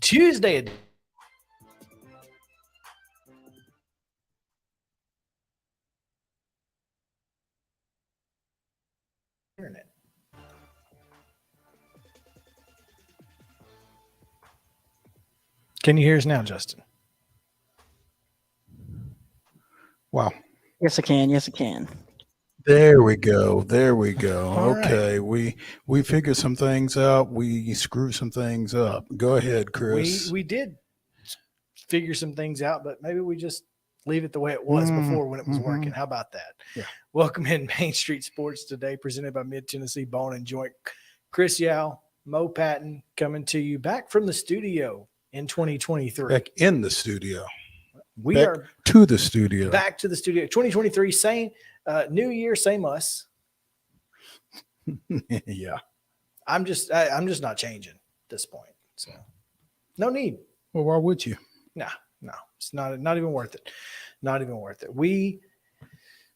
Tuesday. Internet. Can you hear us now, Justin? Wow. Yes, I can. Yes, I can. There we go. There we go. All Okay. Right. We figured some things out. We screwed some things up. Go ahead, Chris. We did figure some things out, but maybe we just leave it the way it was before when it was working. How about that? Yeah. Welcome in Main Street Sports today, presented by Mid-Tennessee Bone and Joint. Chris Yow, Mo Patton, coming to you back from the studio in 2023. Back in the studio. We back are to the studio. Back to the studio. 2023, same new year, same us. Yeah. I'm just not changing at this point. So no need. Well, why would you? No, it's not even worth it. Not even worth it. We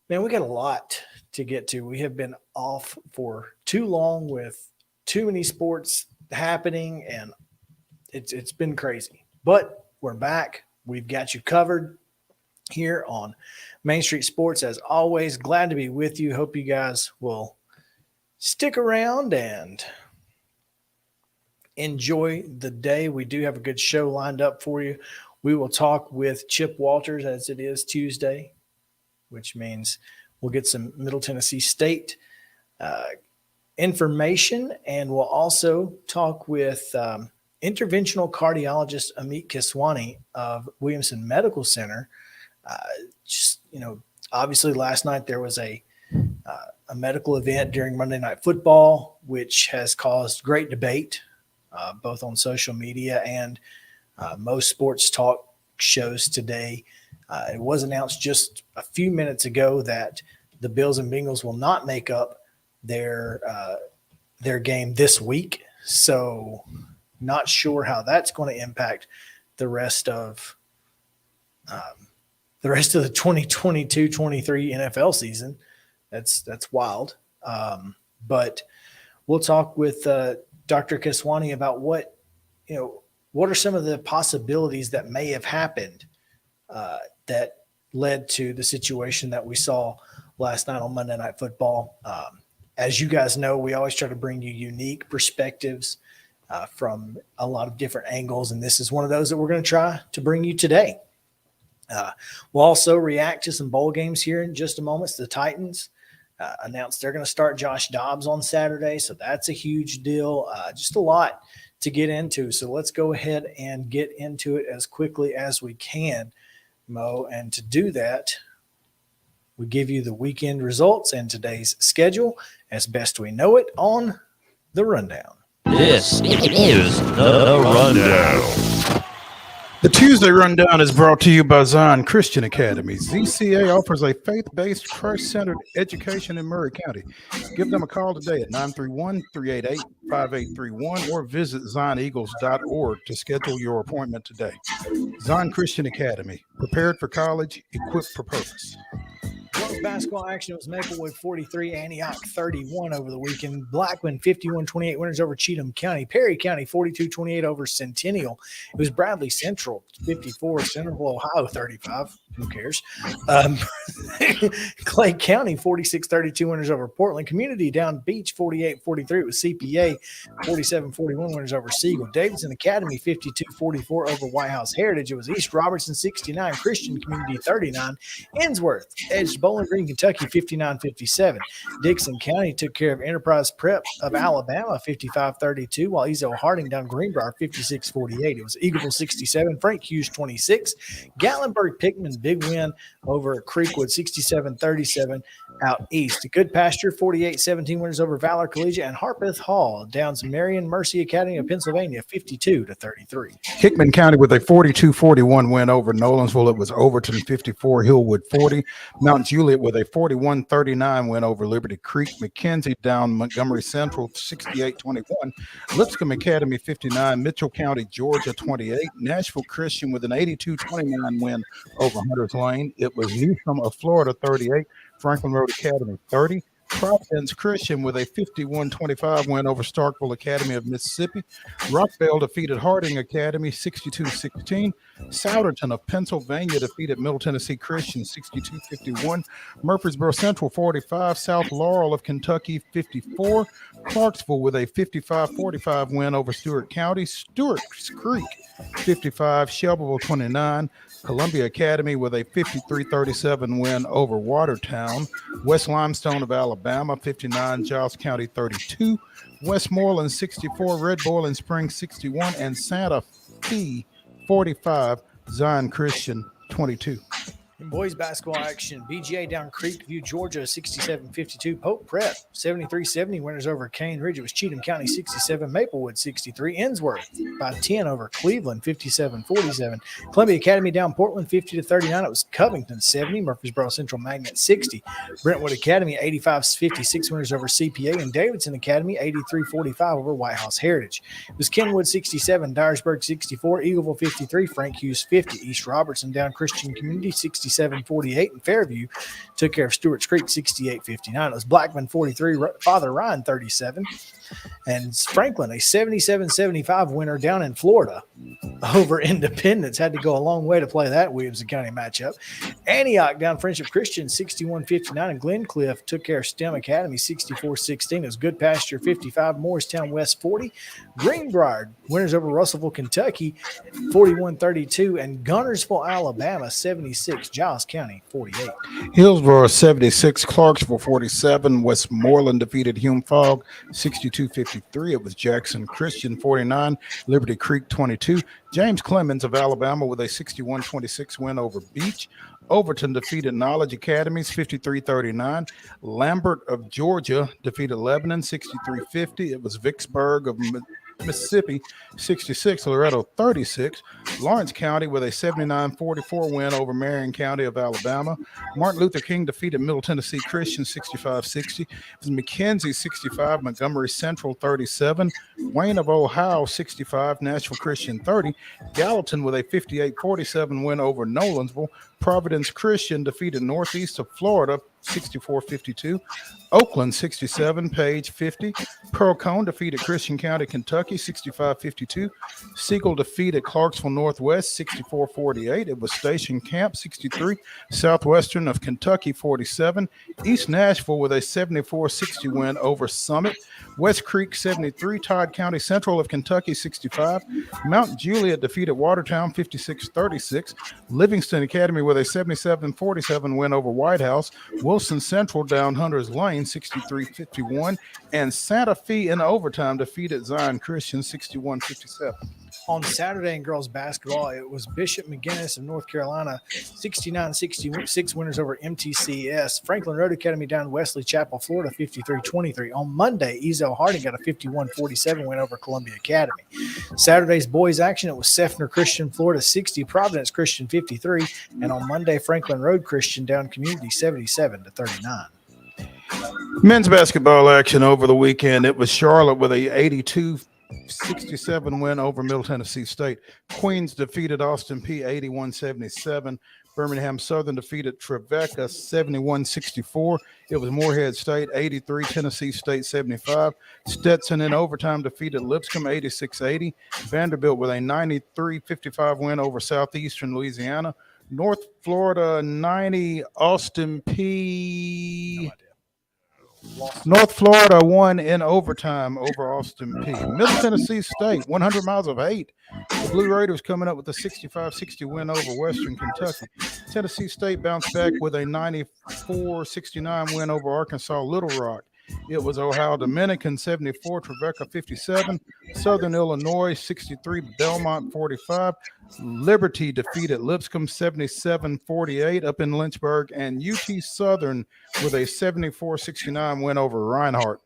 got a lot to get to. We have been off for too long with too many sports happening, and it's been crazy. But we're back. We've got you covered here on Main Street Sports. As always, glad to be with you. Hope you guys will stick around and enjoy the day. We do have a good show lined up for you. We will talk with Chip Walters, as it is Tuesday, which means we'll get some Middle Tennessee State information, and we'll also talk with interventional cardiologist AMIT KESWANI of Williamson Medical Center. Obviously last night there was a medical event during Monday Night Football, which has caused great debate, both on social media and most sports talk shows today. It was announced just a few minutes ago that the Bills and Bengals will not make up their game this week. So not sure how that's going to impact the rest of the 2022-23 NFL season. That's wild. But we'll talk with Dr. KESWANI about what are some of the possibilities that may have happened that led to the situation that we saw last night on Monday Night Football. As you guys know, we always try to bring you unique perspectives from a lot of different angles, and this is one of those that we're going to try to bring you today. We'll also react to some bowl games here in just a moment. The Titans announced they're going to start Josh Dobbs on Saturday, so that's a huge deal. Just a lot to get into. So let's go ahead and get into it as quickly as we can, Mo. And to do that, we give you the weekend results and today's schedule as best we know it on the rundown. This is the rundown. The Tuesday Rundown is brought to you by Zion Christian Academy. ZCA offers a faith-based, Christ-centered education in Murray County. Give them a call today at 931-388-5831 or visit zioneagles.org to schedule your appointment today. Zion Christian Academy, prepared for college, equipped for purpose. Girls basketball action was Maplewood 43, Antioch 31 over the weekend. Blackman 51-28 winners over Cheatham County. Perry County 42-28 over Centennial. It was Bradley Central 54, Centerville, Ohio 35. Who cares? Clay County 46-32 winners over Portland. Community Down Beach 48-43. It was CPA 47-41 winners over Siegel. Davidson Academy 52-44 over White House Heritage. It was East Robertson 69, Christian Community 39. Ensworth edged Bowling Green, Kentucky 59-57. Dixon County took care of Enterprise Prep of Alabama 55-32, while Ezo Harding down Greenbrier 56-48. It was Eagleville 67, Frank Hughes 26. Gatlinburg Pickman big win over Creekwood 67-37 out east. Good Pasture 48-17 winners over Valor Collegiate, and Harpeth Hall downs Marion Mercy Academy of Pennsylvania 52-33. Hickman County with a 42-41 win over Nolansville. It was Overton 54, Hillwood 40. Mount Juliet with a 41-39 win over Liberty Creek. McKenzie down Montgomery Central 68-21. Lipscomb Academy 59, Mitchell County, Georgia 28. Nashville Christian with an 82-29 win over Hunter's Lane. It was Newsom of Florida 38, Franklin Road Academy 30. Providence Christian with a 51-25 win over Starkville Academy of Mississippi. Rockville defeated Harding Academy 62-16. Souderton of Pennsylvania defeated Middle Tennessee Christian 62-51. Murfreesboro Central 45. South Laurel of Kentucky 54. Clarksville with a 55-45 win over Stewart County. Stewart's Creek 55. Shelbyville 29. Columbia Academy with a 53-37 win over Watertown. West Limestone of Alabama 59, Giles County 32, Westmoreland 64, Red Boiling Springs 61, and Santa Fe 45, Zion Christian 22. In boys basketball action, BGA down Creekview, Georgia, 67-52. Pope Prep, 73-70 winners over Cane Ridge. It was Cheatham County, 67. Maplewood, 63. Ensworth by 10 over Cleveland, 57-47. Columbia Academy down Portland, 50-39. It was Covington, 70. Murfreesboro Central Magnet, 60. Brentwood Academy, 85-56 winners over CPA. And Davidson Academy, 83-45 over White House Heritage. It was Kenwood, 67. Dyersburg, 64. Eagleville, 53. Frank Hughes, 50. East Robertson down Christian Community, 67-48, and Fairview took care of Stewart's Creek 68-59. It was Blackman 43, Father Ryan 37, and Franklin a 77-75 winner down in Florida over Independence. Had to go a long way to play that Williamson County matchup. Antioch down Friendship Christian 61-59, and Glencliff took care of STEM Academy 64-16. It was Good Pasture 55, Morristown West 40, Greenbrier winners over Russellville, Kentucky 41-32, and Gunnersville, Alabama 76, Giles County 48. Hillsborough 76, Clarksville 47, Westmoreland defeated Hume Fogg 62-53. It was Jackson Christian 49, Liberty Creek 22. James Clemens of Alabama with a 61-26 win over Beach. Overton defeated Knowledge Academies 53-39. Lambert of Georgia defeated Lebanon 63-50. It was Vicksburg of Mississippi 66, Loretto 36. Lawrence County with a 79-44 win over Marion County of Alabama. Martin Luther King defeated Middle Tennessee Christian 65-60. It was McKenzie 65, Montgomery Central 37. Wayne of Ohio 65, Nashville Christian 30. Gallatin with a 58-47 win over Nolansville. Providence Christian defeated Northeast of Florida 64-52. Oakland 67, Page 50. Pearl Cone defeated Christian County, Kentucky 65-52. Siegel defeated Clarksville Northwest 64-48. It was Station Camp 63. Southwestern of Kentucky 47. East Nashville with a 74-60 win over Summit. West Creek 73. Todd County Central of Kentucky 65. Mount Juliet defeated Watertown 56-36. Livingston Academy with with a 77-47 win over White House. Wilson Central down Hunter's Lane 63-51. And Santa Fe in overtime defeated Zion Christian 61-57. On Saturday in girls basketball, it was Bishop McGinnis of North Carolina, 69-66 winners over MTCS. Franklin Road Academy down Wesley Chapel, Florida, 53-23. On Monday, Ezo Harding got a 51-47 win over Columbia Academy. Saturday's boys action, it was Seffner Christian, Florida, 60, Providence Christian, 53. And on Monday, Franklin Road Christian down Community, 77-39. Men's basketball action over the weekend. It was Charlotte with a 82-67 win over Middle Tennessee State. Queens defeated Austin P 81-77. Birmingham Southern defeated Trevecca 71-64. It was Morehead State 83, Tennessee State 75. Stetson in overtime defeated Lipscomb 86-80. Vanderbilt with a 93-55 win over Southeastern Louisiana. North Florida 90, Austin P. North Florida won in overtime over Austin P. Middle Tennessee State, 100 miles of hate. The Blue Raiders coming up with a 65-60 win over Western Kentucky. Tennessee State bounced back with a 94-69 win over Arkansas Little Rock. It was Ohio Dominican 74, Trevecca 57, Southern Illinois 63, Belmont 45. Liberty defeated Lipscomb 77-48 up in Lynchburg, and UT Southern with a 74-69 win over Reinhardt.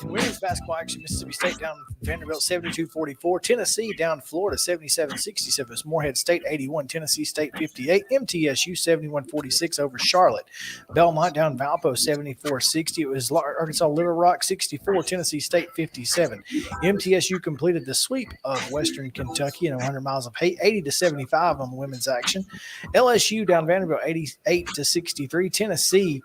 In women's basketball action, Mississippi State down Vanderbilt 72-44. Tennessee down Florida 77-67. It's Morehead State 81, Tennessee State 58. MTSU 71-46 over Charlotte. Belmont down Valpo 74-60. It was Arkansas Little Rock 64, Tennessee State 57. MTSU completed the sweep of Western Kentucky in 100 miles of hate, 80-75 on the women's action. LSU down Vanderbilt 88-63. Tennessee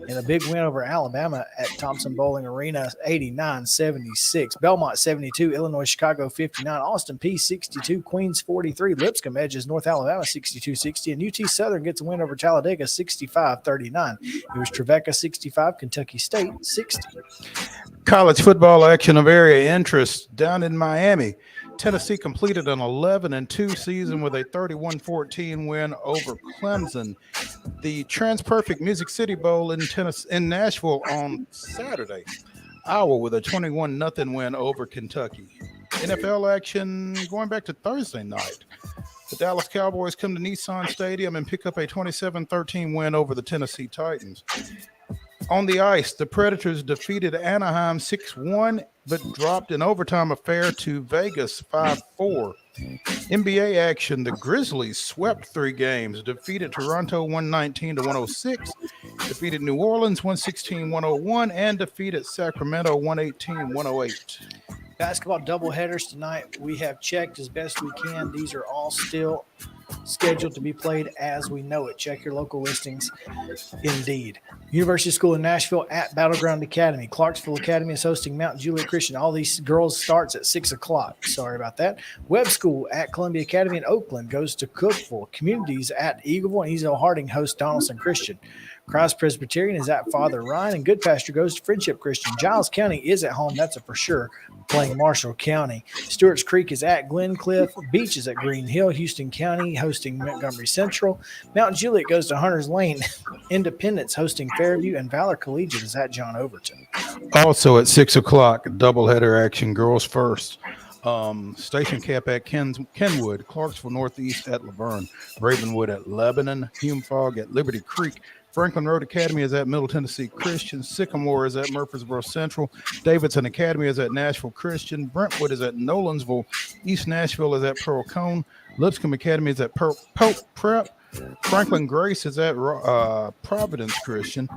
in a big win over Alabama at Thompson Bowling Arena 89-76. Belmont 72, Illinois Chicago 59, Austin P 62, Queens 43, Lipscomb edges North Alabama 62-60, and UT Southern gets a win over Talladega 65-39. It was Trevecca 65, Kentucky State 60. College football action of area interest down in Miami. Tennessee completed an 11-2 season with a 31-14 win over Clemson. The TransPerfect Music City Bowl in Nashville on Saturday. Iowa with a 21-0 win over Kentucky. NFL action going back to Thursday night. The Dallas Cowboys come to Nissan Stadium and pick up a 27-13 win over the Tennessee Titans. On the ice, the Predators defeated Anaheim 6-1, but dropped an overtime affair to Vegas 5-4. NBA action, the Grizzlies swept 3 games, defeated Toronto 119-106, defeated New Orleans 116-101, and defeated Sacramento 118-108. Basketball doubleheaders tonight. We have checked as best we can. These are all still scheduled to be played as we know it. Check your local listings. Indeed. University School in Nashville at Battleground Academy. Clarksville Academy is hosting Mount Juliet Christian. All these girls starts at 6 o'clock. Sorry about that. Webb School at Columbia Academy in Oakland goes to Cookville. Communities at Eagleville and Ezo Harding host Donaldson Christian. Christ Presbyterian is at Father Ryan, and Good Pasture goes to Friendship Christian. Giles County is at home, that's a for sure, playing Marshall County. Stewart's Creek is at Glencliff. Beach is at Green Hill. Houston County hosting Montgomery Central. Mount Juliet goes to Hunters Lane. Independence hosting Fairview, and Valor Collegiate is at John Overton. Also at 6 o'clock, doubleheader action, girls first. Station Cap at Kenwood, Clarksville Northeast at Laverne, Ravenwood at Lebanon, Hume Fog at Liberty Creek. Franklin Road Academy is at Middle Tennessee Christian. Sycamore is at Murfreesboro Central. Davidson Academy is at Nashville Christian. Brentwood is at Nolansville. East Nashville is at Pearl Cone. Lipscomb Academy is at Pope Prep. Franklin Grace is at Providence Christian.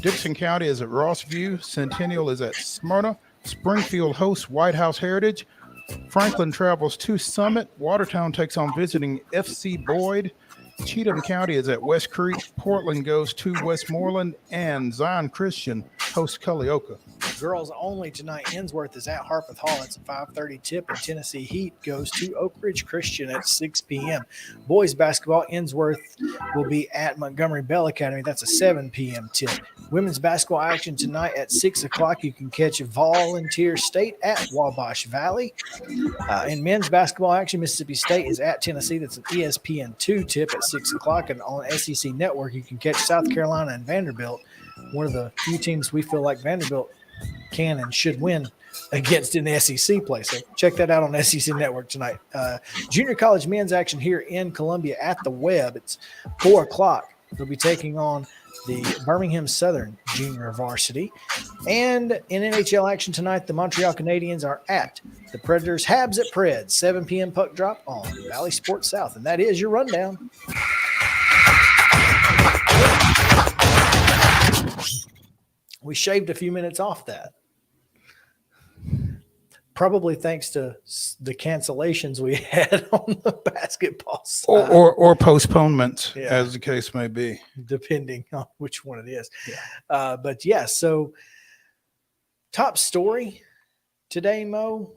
Dixon County is at Rossview. Centennial is at Smyrna. Springfield hosts White House Heritage. Franklin travels to Summit. Watertown takes on visiting FC Boyd. Cheatham County is at West Creek. Portland goes to Westmoreland, and Zion Christian hosts Culleoka. Girls only tonight. Ensworth is at Harpeth Hall. That's a 5:30 tip, and Tennessee Heat goes to Oak Ridge Christian at 6 p.m. Boys basketball, Ensworth will be at Montgomery Bell Academy. That's a 7 p.m. tip. Women's basketball action tonight at 6 o'clock. You can catch Volunteer State at Wabash Valley. In men's basketball action, Mississippi State is at Tennessee. That's an ESPN2 tip at 6 o'clock. And on SEC Network, you can catch South Carolina and Vanderbilt, one of the few teams we feel like Vanderbilt can and should win against in the SEC play. So check that out on SEC Network tonight. Junior college men's action here in Columbia at the Web. It's 4 o'clock. They'll be taking on the Birmingham Southern Junior Varsity. And in NHL action tonight, the Montreal Canadiens are at the Predators. Habs at Pred, 7 p.m. puck drop on Valley Sports South. And that is your rundown. We shaved a few minutes off that. Probably thanks to the cancellations we had on the basketball side. Or postponements, Yeah. as the case may be. Depending on which one it is. Yeah. But yeah, so top story today, Mo.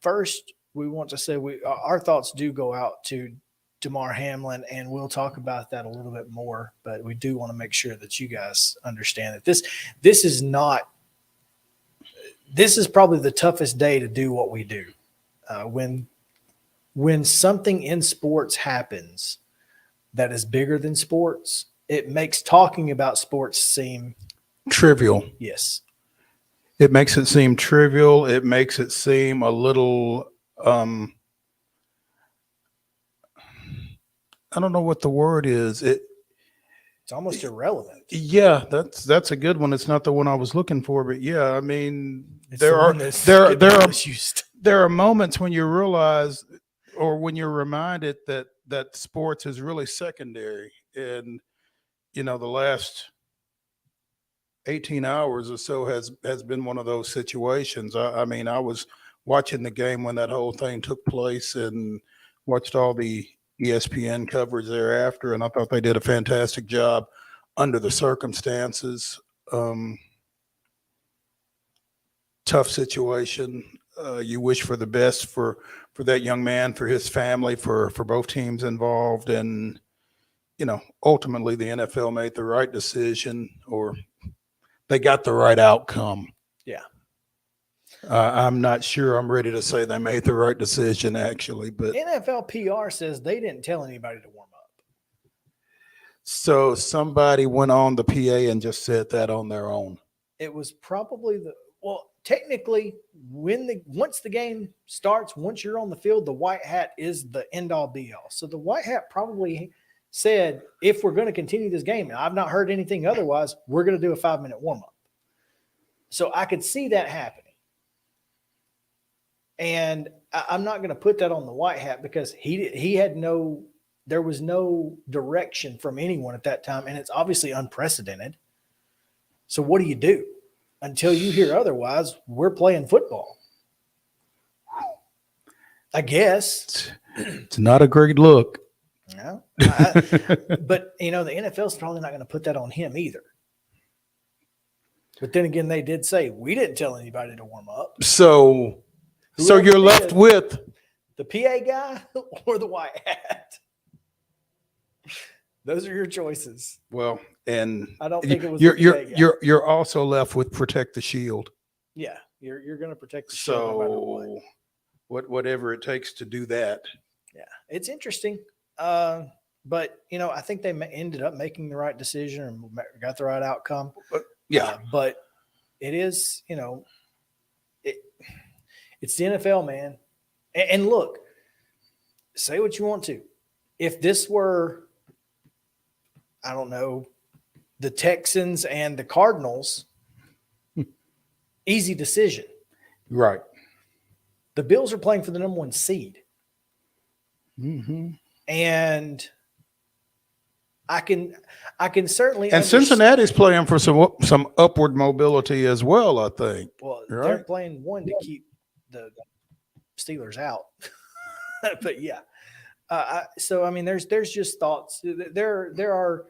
First, we want to say our thoughts do go out to Damar Hamlin, and we'll talk about that a little bit more. But we do want to make sure that you guys understand that this is probably the toughest day to do what we do. When something in sports happens that is bigger than sports, it makes talking about sports seem Trivial. yes. It makes it seem trivial. It makes it seem a little, I don't know what the word is. It's almost irrelevant. Yeah, that's a good one. It's not the one I was looking for, but yeah, I mean, It's there the are one that's there getting used. there are moments when you realize, or when you're reminded that sports is really secondary. And the last 18 hours or so has been one of those situations. I mean, I was watching the game when that whole thing took place and watched all the ESPN coverage thereafter, and I thought they did a fantastic job under the circumstances. Tough situation. You wish for the best for that young man, for his family, for both teams involved, and ultimately the NFL made the right decision, or they got the right outcome. Yeah. I'm not sure I'm ready to say they made the right decision, actually, but NFL PR says they didn't tell anybody to warm up. so somebody went on the PA and just said that on their own. It was probably technically once the game starts, once you're on the field, the white hat is the end all be all. So the white hat probably said, if we're going to continue this game, and I've not heard anything otherwise, we're going to do a 5-minute warm up. So I could see that happening. And I'm not going to put that on the white hat because there was no direction from anyone at that time. And it's obviously unprecedented. So what do you do? Until you hear otherwise, we're playing football. I guess. It's not a great look. No. But, the NFL's probably not going to put that on him either. But then again, they did say, we didn't tell anybody to warm up. So Whoever you're left did, with the PA guy or the white hat. Those are your choices. well, and I don't think it was you're the PA guy. you're also left with protect the shield. Yeah, you're going to protect the shield no matter what. So whatever it takes to do that. Yeah, it's interesting. But, I think they ended up making the right decision and got the right outcome. Yeah. But it is, it's the NFL, man. And look, say what you want to. If this were, I don't know, the Texans and the Cardinals, easy decision. Right. The Bills are playing for the number 1 seed. Mm-hmm. And I can certainly And Cincinnati's playing for some upward mobility as well, I think. Well, Right. they're playing one to keep the Steelers out. But yeah. So I mean, there's just thoughts. There are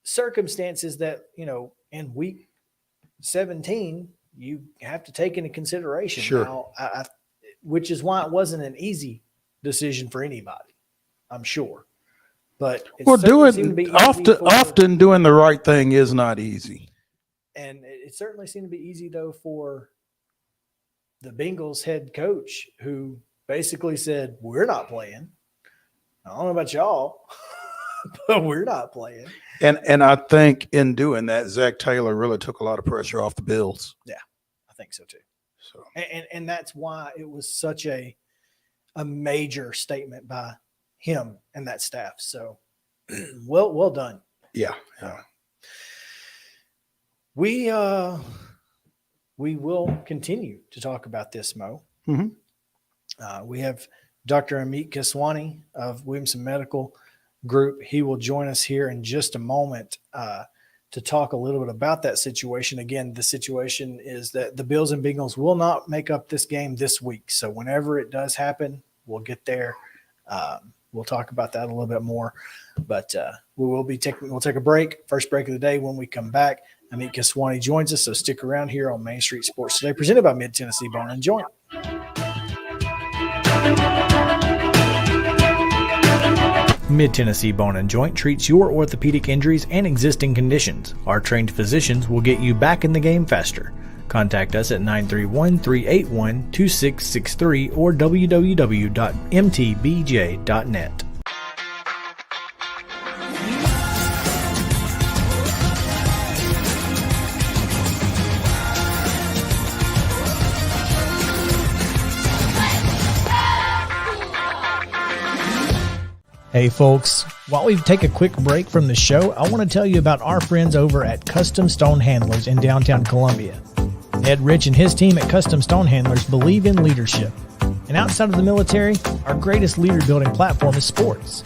circumstances that, in week 17 you have to take into consideration. Sure. Now, which is why it wasn't an easy decision for anybody, I'm sure. But it certainly seemed to be easy often doing the right thing is not easy. And it certainly seemed to be easy, though, for the Bengals head coach, who basically said, we're not playing. I don't know about y'all, but we're not playing. And I think in doing that, Zach Taylor really took a lot of pressure off the Bills. Yeah, I think so too. So And that's why it was such a major statement by him and that staff. So well done. yeah. We will continue to talk about this, Mo. Mm-hmm. We have Dr. AMIT KESWANI of Williamson Medical Group. He will join us here in just a moment to talk a little bit about that situation. Again, the situation is that the Bills and Bengals will not make up this game this week. So whenever it does happen, we'll get there. We'll talk about that a little bit more. But we'll take a break, first break of the day. When we come back, AMIT KESWANI joins us. So stick around here on Main Street Sports Today, presented by Mid-Tennessee Bone and Joint. Mid-Tennessee Bone and Joint treats your orthopedic injuries and existing conditions. Our trained physicians will get you back in the game faster. Contact us at 931-381-2663 or www.mtbj.net. Hey folks, while we take a quick break from the show, I want to tell you about our friends over at Custom Stone Handlers in downtown Columbia. Ed Rich and his team at Custom Stone Handlers believe in leadership. And outside of the military, our greatest leader building platform is sports.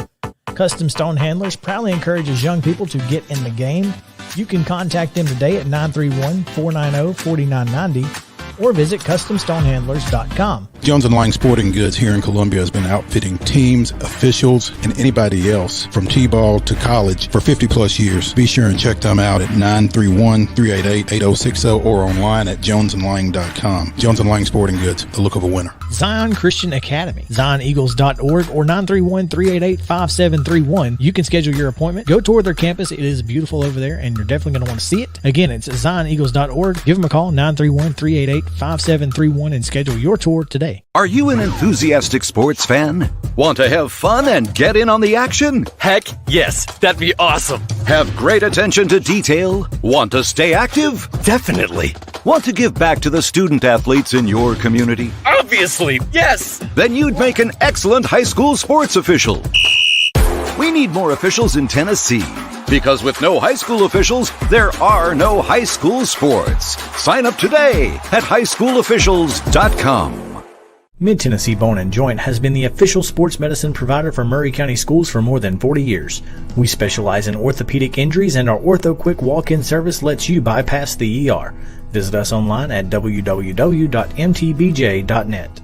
Custom Stone Handlers proudly encourages young people to get in the game. You can contact them today at 931-490-4990 or visit CustomStonehandlers.com. Jones & Lang Sporting Goods here in Columbia has been outfitting teams, officials, and anybody else from T-ball to college for 50-plus years. Be sure and check them out at 931-388-8060 or online at jonesandlang.com. Jones & Lang Sporting Goods, the look of a winner. Zion Christian Academy, ZionEagles.org or 931-388-5731. You can schedule your appointment. Go tour their campus. It is beautiful over there, and you're definitely going to want to see it. Again, it's ZionEagles.org. Give them a call, 931-388-5731, and schedule your tour today. Are you an enthusiastic sports fan? Want to have fun and get in on the action? Heck yes, that'd be awesome. Have great attention to detail? Want to stay active? Definitely. Want to give back to the student athletes in your community? Obviously, yes. Then you'd make an excellent high school sports official. We need more officials in Tennessee. Because with no high school officials, there are no high school sports. Sign up today at highschoolofficials.com. Mid-Tennessee Bone and Joint has been the official sports medicine provider for Murray County schools for more than 40 years. We specialize in orthopedic injuries, and our Ortho Quick walk-in service lets you bypass the ER. Visit us online at www.mtbj.net.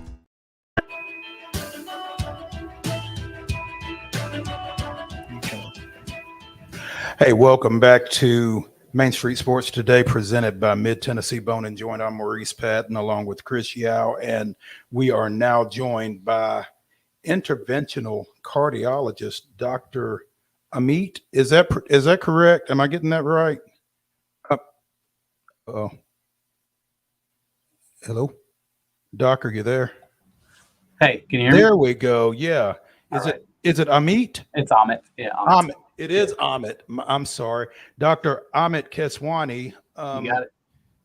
Hey, welcome back to Main Street Sports Today, presented by Mid-Tennessee Bone and Joint. I'm Maurice Patton, along with Chris Yow, and we are now joined by interventional cardiologist Dr. AMIT. Is that correct? Am I getting that right? Oh, hello, Doc, are you there? Hey, can you hear me? There we go. Yeah. Is it AMIT? It's AMIT. Yeah, AMIT. It is AMIT. I'm sorry, Dr. AMIT KESWANI. You got it.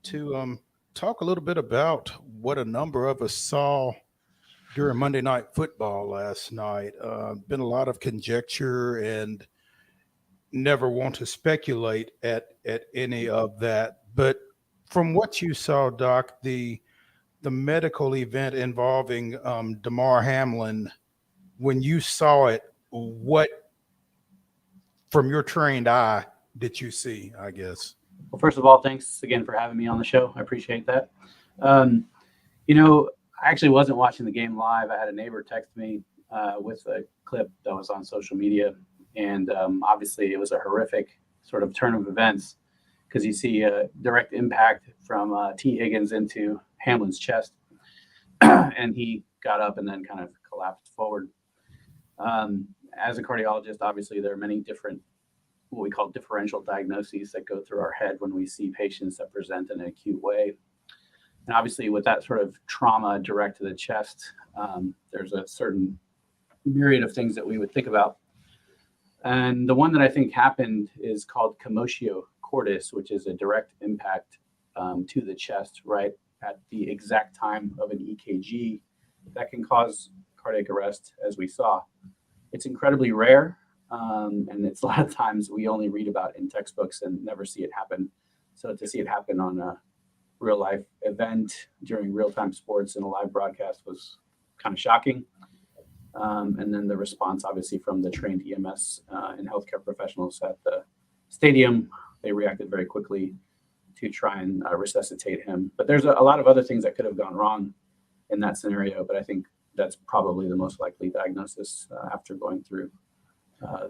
To talk a little bit about what a number of us saw during Monday Night Football last night. Been a lot of conjecture, and never want to speculate at any of that. But from what you saw, Doc, the medical event involving Damar Hamlin, when you saw it, what, from your trained eye, did you see, I guess? Well, first of all, thanks again for having me on the show. I appreciate that. I actually wasn't watching the game live. I had a neighbor text me with a clip that was on social media. And obviously it was a horrific sort of turn of events. because you see a direct impact from T. Higgins into Hamlin's chest, and he got up and then kind of collapsed forward. As a cardiologist, obviously there are many different what we call differential diagnoses that go through our head when we see patients that present in an acute way. And obviously with that sort of trauma direct to the chest, there's a certain myriad of things that we would think about. And the one that I think happened is called commotio cordis, which is a direct impact to the chest right at the exact time of an EKG that can cause cardiac arrest, as we saw. It's incredibly rare, and it's a lot of times we only read about in textbooks and never see it happen. So to see it happen on a real life event during real-time sports in a live broadcast was kind of shocking. And then the response, obviously, from the trained EMS and healthcare professionals at the stadium, they reacted very quickly to try and resuscitate him. But there's a lot of other things that could have gone wrong in that scenario, but I think that's probably the most likely diagnosis after going through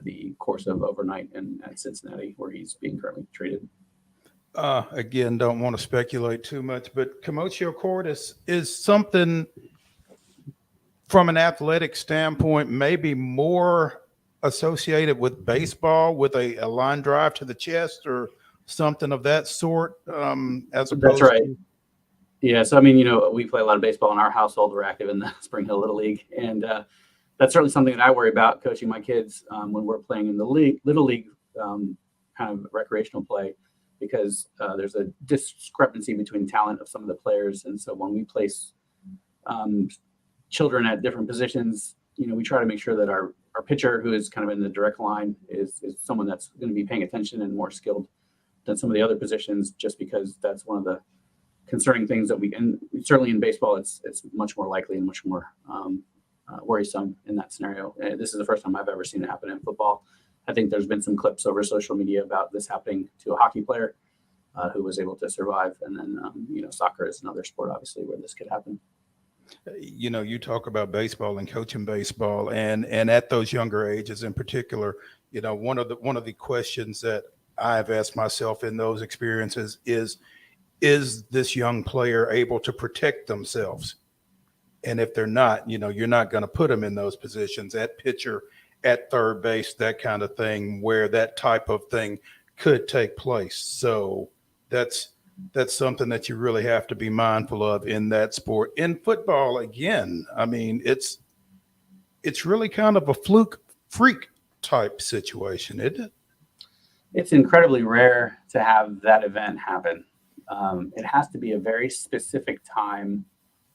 the course of overnight at Cincinnati, where he's being currently treated. Again, don't want to speculate too much, but commotio cordis is something from an athletic standpoint, maybe more associated with baseball, with a line drive to the chest or something of that sort, as opposed That's right. to... Yeah, so I mean, we play a lot of baseball in our household. We're active in the Spring Hill Little League, and that's certainly something that I worry about coaching my kids when we're playing in the Little League kind of recreational play, because there's a discrepancy between talent of some of the players, and so when we place children at different positions, we try to make sure that our pitcher, who is kind of in the direct line, is someone that's going to be paying attention and more skilled than some of the other positions, just because that's one of the concerning things that and certainly in baseball, it's much more likely and much more worrisome in that scenario. And this is the first time I've ever seen it happen in football. I think there's been some clips over social media about this happening to a hockey player who was able to survive. And then, soccer is another sport, obviously, where this could happen. You talk about baseball and coaching baseball, and at those younger ages in particular, one of the questions that I've asked myself in those experiences is this young player able to protect themselves? And if they're not, you're not going to put them in those positions at pitcher, at third base, that kind of thing, where that type of thing could take place. So that's something that you really have to be mindful of in that sport. In football, again, I mean, it's really kind of a freak type situation, isn't it? It's incredibly rare to have that event happen. It has to be a very specific time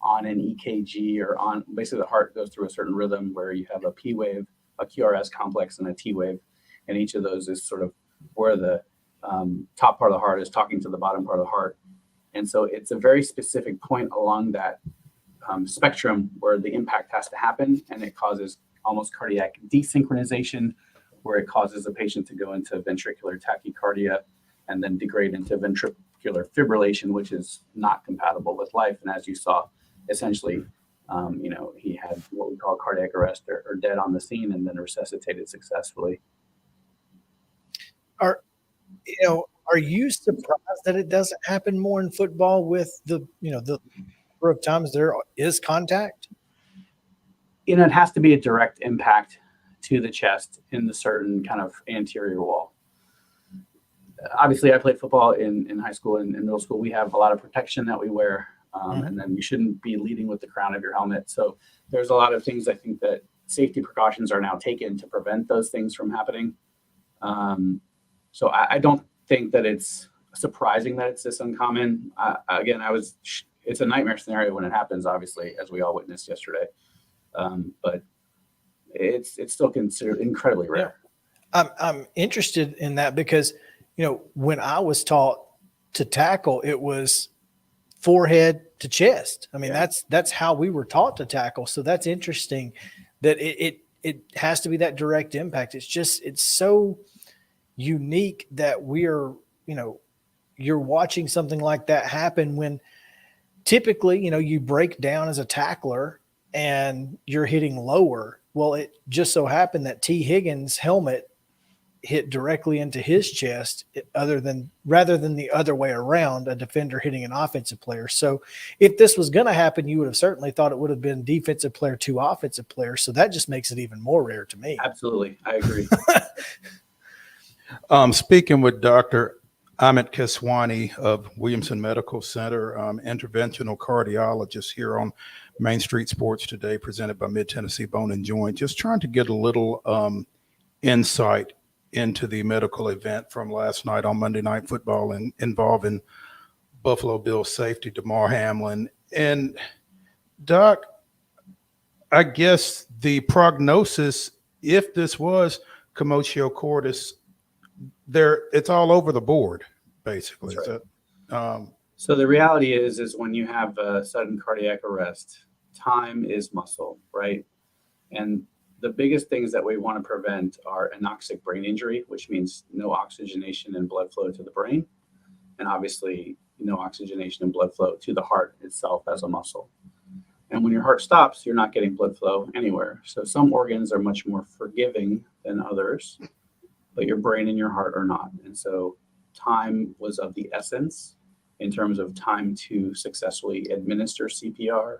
on an EKG or on basically the heart goes through a certain rhythm where you have a P wave, a QRS complex, and a T wave. And each of those is sort of where the top part of the heart is talking to the bottom part of the heart. And so it's a very specific point along that spectrum where the impact has to happen, and it causes almost cardiac desynchronization, where it causes the patient to go into ventricular tachycardia and then degrade into ventricular fibrillation, which is not compatible with life. And as you saw, essentially, he had what we call cardiac arrest or dead on the scene, and then resuscitated successfully. Are you surprised that it doesn't happen more in football with the number of times there is contact? It has to be a direct impact to the chest in the certain kind of anterior wall. Obviously, I played football in high school and in middle school. We have a lot of protection that we wear, and then you shouldn't be leading with the crown of your helmet. So there's a lot of things I think that safety precautions are now taken to prevent those things from happening. So I don't think that it's surprising that it's this uncommon. It's a nightmare scenario when it happens, obviously, as we all witnessed yesterday. But it's still considered incredibly rare. I'm interested in that because, when I was taught to tackle, it was forehead to chest. I mean, that's how we were taught to tackle. So that's interesting that it has to be that direct impact. It's so unique that you're watching something like that happen when typically, you break down as a tackler and you're hitting lower. Well, it just so happened that T. Higgins' helmet hit directly into his chest rather than the other way around, a defender hitting an offensive player. So if this was going to happen, you would have certainly thought it would have been defensive player to offensive player. So that just makes it even more rare to me. Absolutely. I agree. Speaking with Dr. AMIT KESWANI of Williamson Medical Center, interventional cardiologist here on Main Street Sports Today, presented by Mid-Tennessee Bone and Joint. Just trying to get a little insight into the medical event from last night on Monday Night Football involving Buffalo Bills safety Damar Hamlin. And Doc, I guess the prognosis, if this was commotio cordis, it's all over the board, basically. That's right. Is So the reality is when you have a sudden cardiac arrest, time is muscle, right? And the biggest things that we want to prevent are anoxic brain injury, which means no oxygenation and blood flow to the brain, and obviously no oxygenation and blood flow to the heart itself as a muscle. And when your heart stops, you're not getting blood flow anywhere. So some organs are much more forgiving than others, but your brain and your heart are not. And so time was of the essence in terms of time to successfully administer CPR,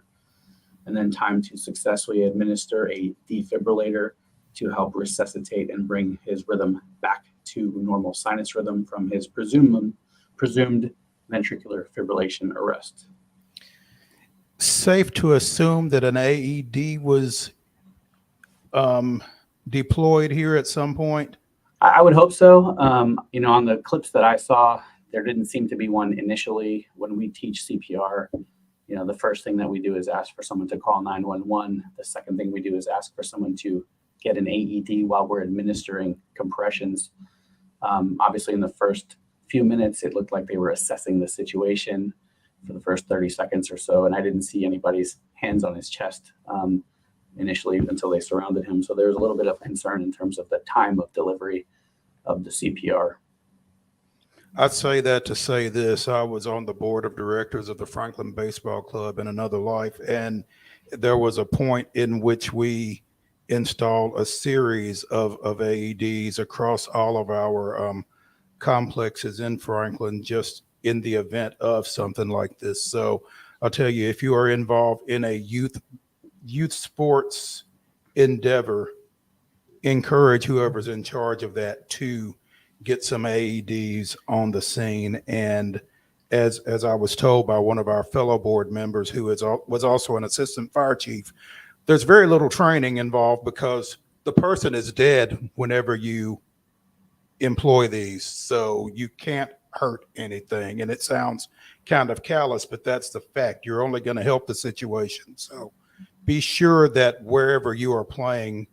and then time to successfully administer a defibrillator to help resuscitate and bring his rhythm back to normal sinus rhythm from his presumed ventricular fibrillation arrest. safe to assume that an AED was deployed here at some point? I would hope so. On the clips that I saw, there didn't seem to be one initially. When we teach CPR, the first thing that we do is ask for someone to call 911. The second thing we do is ask for someone to get an AED while we're administering compressions. Obviously, in the first few minutes, it looked like they were assessing the situation for the first 30 seconds or so, and I didn't see anybody's hands on his chest initially until they surrounded him. So there's a little bit of concern in terms of the time of delivery of the CPR. I'd say that to say this: I was on the board of directors of the Franklin Baseball Club in another life, and there was a point in which we installed a series of AEDs across all of our complexes in Franklin, just in the event of something like this. So I'll tell you, if you are involved in a youth sports endeavor, encourage whoever's in charge of that to get some AEDs on the scene. And as I was told by one of our fellow board members, who was also an assistant fire chief, there's very little training involved because the person is dead whenever you employ these. So you can't hurt anything. And it sounds kind of callous, but that's the fact. You're only going to help the situation. So be sure that wherever you are playing,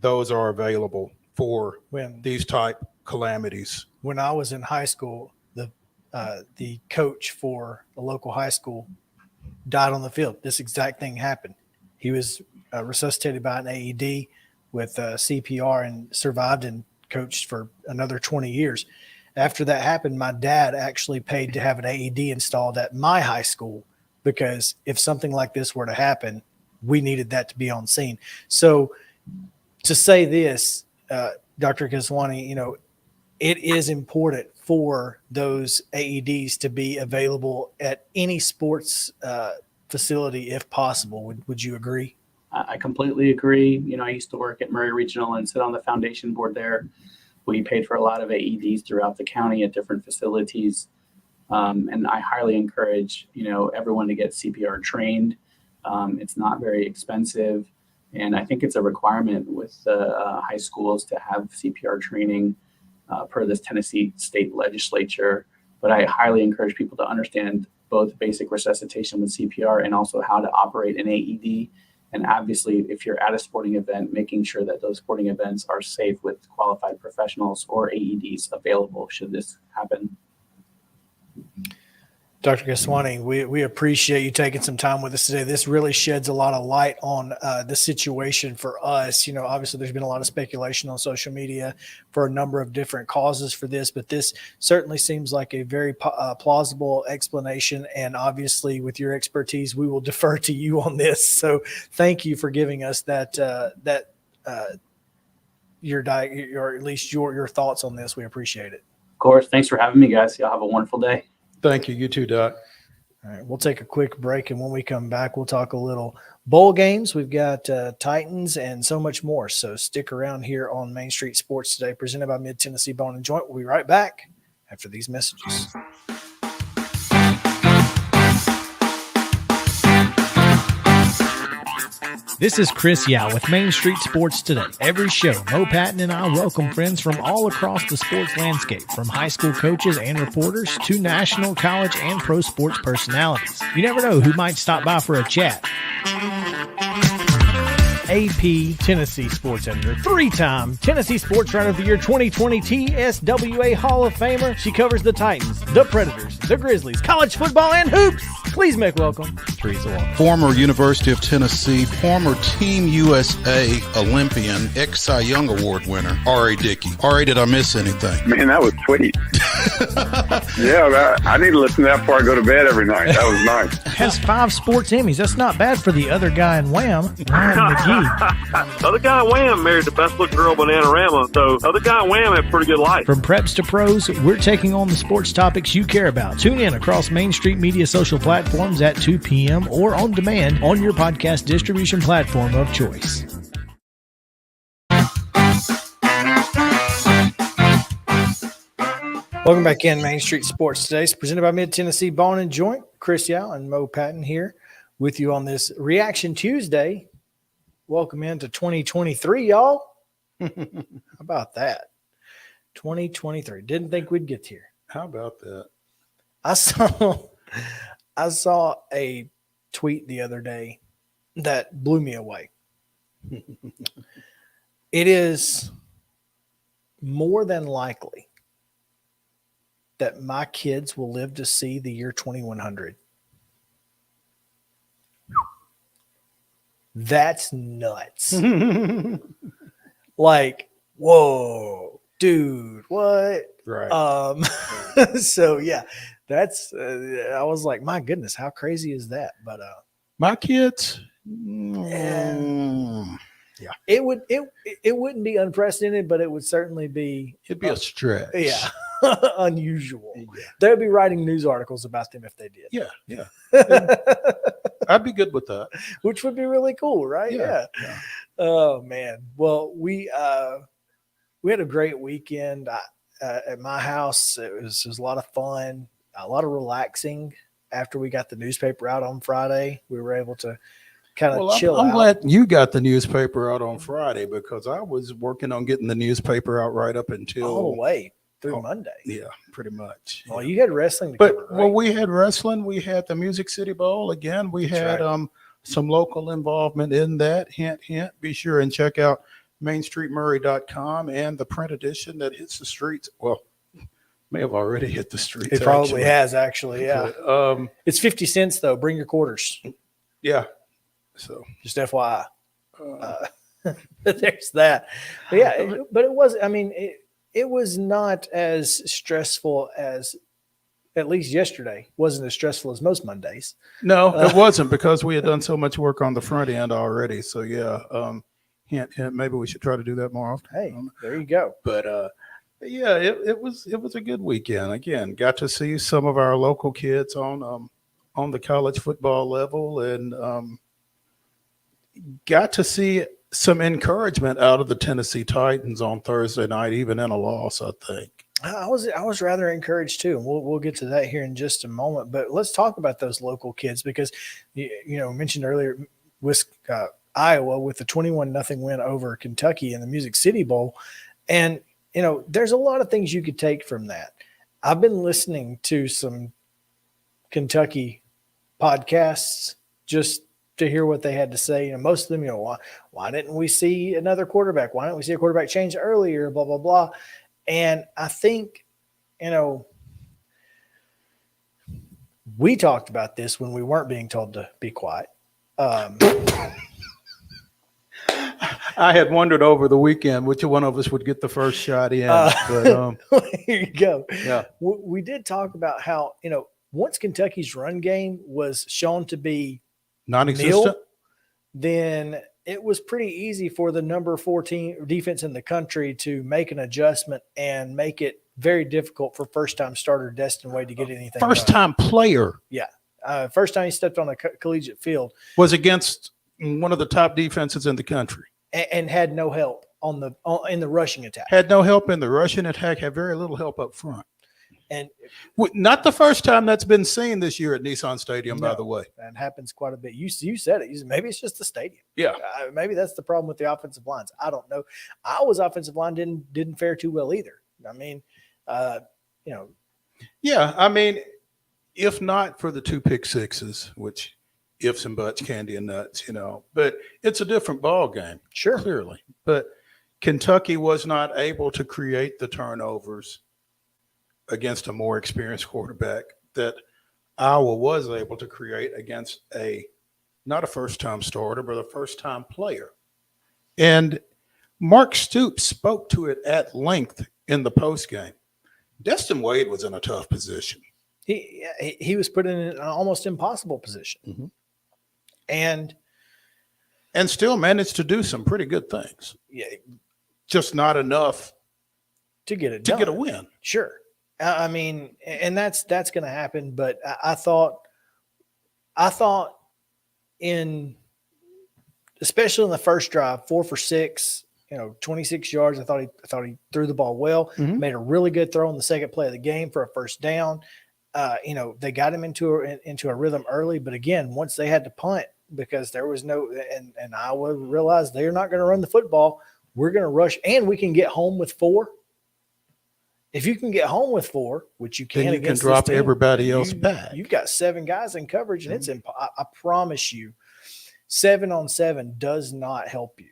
those are available for these type calamities. When I was in high school, the coach for the local high school died on the field. This exact thing happened. He was resuscitated by an AED with CPR and survived and coached for another 20 years. After that happened, my dad actually paid to have an AED installed at my high school, because if something like this were to happen, we needed that to be on scene. So to say this, Dr. KESWANI, it is important for those AEDs to be available at any sports facility if possible. Would you agree? I completely agree. I used to work at Murray Regional and sit on the foundation board there. We paid for a lot of AEDs throughout the county at different facilities. And I highly encourage, everyone to get CPR trained. It's not very expensive. And I think it's a requirement with high schools to have CPR training per this Tennessee state legislature. But I highly encourage people to understand both basic resuscitation with CPR and also how to operate an AED. And obviously, if you're at a sporting event, making sure that those sporting events are safe with qualified professionals or AEDs available should this happen. Dr. KESWANI, we appreciate you taking some time with us today. This really sheds a lot of light on the situation for us. Obviously there's been a lot of speculation on social media for a number of different causes for this, but this certainly seems like a very plausible explanation. And obviously with your expertise, we will defer to you on this. So thank you for giving us that or at least your thoughts on this. We appreciate it. Of course. Thanks for having me, guys. Y'all have a wonderful day. Thank you. You too, Doc. All right, we'll take a quick break, and when we come back, we'll talk a little bowl games. We've got Titans and so much more. So stick around here on Main Street Sports Today, presented by Mid-Tennessee Bone and Joint. We'll be right back after these messages. This is Chris Yow with Main Street Sports Today. Every show, Mo Patton and I welcome friends from all across the sports landscape, from high school coaches and reporters to national, college, and pro sports personalities. You never know who might stop by for a chat. AP Tennessee sports editor, three-time Tennessee Sports Writer of the Year 2020 TSWA Hall of Famer. She covers the Titans, the Predators, the Grizzlies, college football, and hoops. Please make welcome Teresa Walker. Former University of Tennessee, former Team USA Olympian, ex-Cy Young Award winner, R.A. Dickey. R.A., did I miss anything? Man, that was sweet. Yeah, I need to listen to that before I go to bed every night. That was nice. Has 5 sports Emmys. That's not bad for the other guy in Wham, Ryan McGee. Other guy in Wham married the best looking girl, Bananarama. So other guy in Wham had a pretty good life. From preps to pros, we're taking on the sports topics you care about. Tune in across Main Street Media social platforms at 2 p.m. or on demand on your podcast distribution platform of choice. Welcome back in Main Street Sports Today. It's presented by Mid-Tennessee Bone and Joint. Chris Yow and Mo Patton here with you on this Reaction Tuesday. Welcome into 2023, y'all. How about that? 2023. Didn't think we'd get here. How about that? I saw a tweet the other day that blew me away. It is more than likely that my kids will live to see the year 2100. That's nuts. Like, whoa, dude, what? Right. So yeah, that's I was like, my goodness, how crazy is that? But My kids, yeah, it wouldn't be unprecedented, but it would certainly be it'd be a stretch. Yeah. Unusual. Yeah. They'd be writing news articles about them if they did. Yeah. I'd be good with that. Which would be really cool, right? Yeah. Oh man. Well, we had a great weekend at my house. It was a lot of fun, a lot of relaxing. After we got the newspaper out on Friday, we were able to kind of chill out. I'm glad you got the newspaper out on Friday, because I was working on getting the newspaper out right up until all the way through Monday. Yeah, pretty much. Well, you had wrestling to But cover, right? well, we had wrestling. We had the Music City Bowl again. We had some local involvement in that. Hint, hint. Be sure and check out mainstreetmurray.com and the print edition that hits the streets. Well, may have already hit the streets. It probably has, actually. Yeah. But, it's 50 cents though. Bring your quarters. yeah. So just FYI. There's that. But yeah, but it was. I mean, it was not as stressful as, at least yesterday, wasn't as stressful as most Mondays. No, it wasn't, because we had done so much work on the front end already. So yeah, hint, maybe we should try to do that more often. Hey, there you go. But yeah, it was a good weekend. Again, got to see some of our local kids on the college football level, and got to see some encouragement out of the Tennessee Titans on Thursday night, even in a loss, I think. I was rather encouraged too, and we'll get to that here in just a moment. But let's talk about those local kids, because you mentioned earlier Iowa with the 21-0 win over Kentucky in the Music City Bowl, and there's a lot of things you could take from that. I've been listening to some Kentucky podcasts just to hear what they had to say. Most of them, why didn't we see another quarterback? Why didn't we see a quarterback change earlier? Blah, blah, blah. And I think, we talked about this when we weren't being told to be quiet. I had wondered over the weekend which one of us would get the first shot in. But here you go. Yeah. We did talk about how, once Kentucky's run game was shown to be non-existent, then it was pretty easy for the number 14 defense in the country to make an adjustment and make it very difficult for first-time starter Destin Wade to get anything. First-time player. Yeah. First time he stepped on a collegiate field. Was against one of the top defenses in the country. And had no help in the rushing attack. Had no help in the rushing attack, had very little help up front. And not the first time that's been seen this year at Nissan Stadium, by the way. That happens quite a bit. You said it. Maybe it's just the stadium. Yeah. Maybe that's the problem with the offensive lines. I don't know. Iowa's offensive line didn't fare too well either. I mean, Yeah, I mean, if not for the 2 pick sixes, which ifs and buts, candy and nuts, but it's a different ball game. Sure. Clearly. But Kentucky was not able to create the turnovers against a more experienced quarterback that Iowa was able to create against not a first-time starter, but a first-time player. And Mark Stoops spoke to it at length in the postgame. Destin Wade was in a tough position. He was put in an almost impossible position. Mm-hmm. And still managed to do some pretty good things. Yeah. Just not enough to get it to done. get a win. Sure. I mean, and that's going to happen. But I thought especially in the first drive, 4 for 6, 26 yards. I thought he threw the ball well. Mm-hmm. Made a really good throw on the second play of the game for a first down. They got him into a rhythm early, but again, once they had to punt because there was no, and Iowa realized they're not going to run the football. We're going to rush, and we can get home with 4. If you can get home with 4, which you can, then you against can drop this team, everybody else back. You've got 7 guys in coverage, and it's I promise you, 7-on-7 does not help you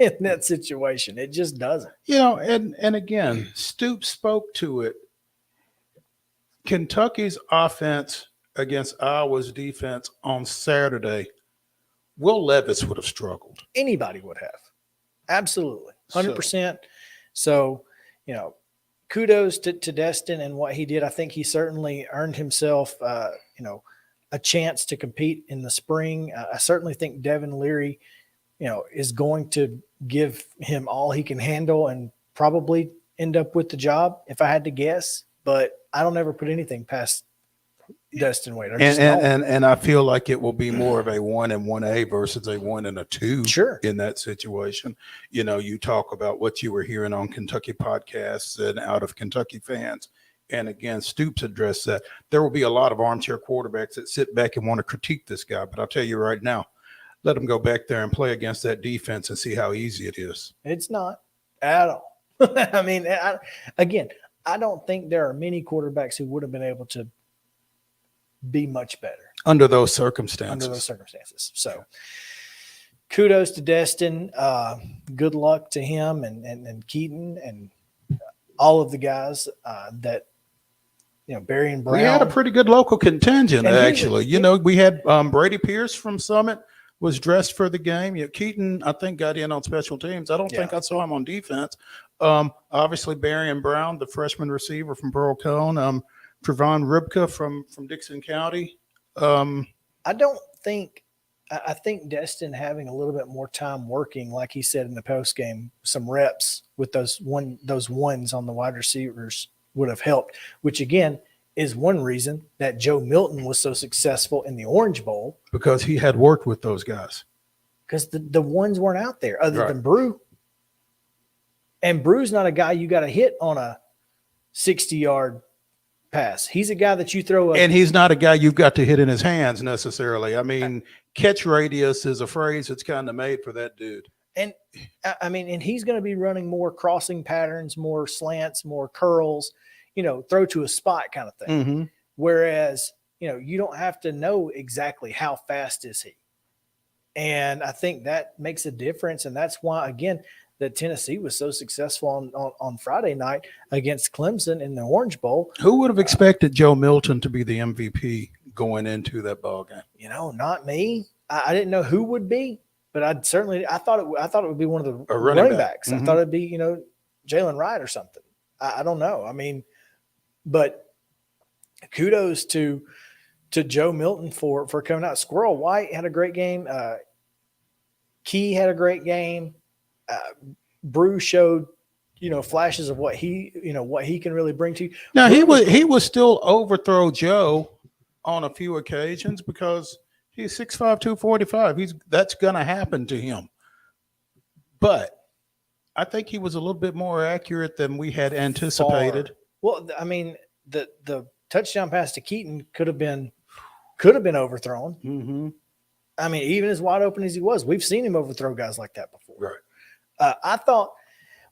in that situation. It just doesn't. And again, Stoops spoke to it. Kentucky's offense against Iowa's defense on Saturday, Will Levis would have struggled. Anybody would have. Absolutely. 100%. So kudos to Destin and what he did. I think he certainly earned himself, a chance to compete in the spring. I certainly think Devin Leary, is going to give him all he can handle and probably end up with the job if I had to guess. But I don't ever put anything past Destin Wade. And I feel like it will be more of a 1 and 1A versus a 1 and a 2 sure. in that situation. You talk about what you were hearing on Kentucky podcasts and out of Kentucky fans. And again, Stoops addressed that. There will be a lot of armchair quarterbacks that sit back and want to critique this guy. But I'll tell you right now, let him go back there and play against that defense and see how easy it is. It's not at all. I mean, I don't think there are many quarterbacks who would have been able to be much better under those circumstances. So kudos to Destin. Good luck to him and Keaton and all of the guys that, Barry and Brown. We had a pretty good local contingent, actually. We had Brady Pierce from Summit was dressed for the game. Keaton, I think, got in on special teams. I don't think I saw him on defense. Obviously, Barry and Brown, the freshman receiver from Pearl Cone. Trevon Ribka from Dixon County. I think Destin having a little bit more time working, like he said in the post game, some reps with those ones on the wide receivers would have helped, which again is one reason that Joe Milton was so successful in the Orange Bowl. Because he had worked with those guys. Because the ones weren't out there other than Brew. And Brew's not a guy you got to hit on a 60-yard pass. He's a guy that you throw and he's not a guy you've got to hit in his hands necessarily. I mean, catch radius is a phrase that's kind of made for that dude. And and he's going to be running more crossing patterns, more slants, more curls, throw to a spot kind of thing. Mm-hmm. Whereas, you don't have to know exactly how fast is he. And I think that makes a difference. And that's why, again, that Tennessee was so successful on Friday night against Clemson in the Orange Bowl. Who would have expected Joe Milton to be the MVP going into that ball game? Not me. I didn't know who would be, but I thought it would be one of the running backs. Mm-hmm. I thought it'd be, Jalen Wright or something. I don't know. But kudos to Joe Milton for coming out. Squirrel White had a great game. Key had a great game. Brew showed, flashes of what he can really bring to you. Now he was still overthrow Joe on a few occasions because he's 6'5", 245. That's gonna happen to him. But I think he was a little bit more accurate than we had anticipated. Well, I mean, the touchdown pass to Keaton could have been overthrown. Mm-hmm. I mean, even as wide open as he was, we've seen him overthrow guys like that before. Right. I thought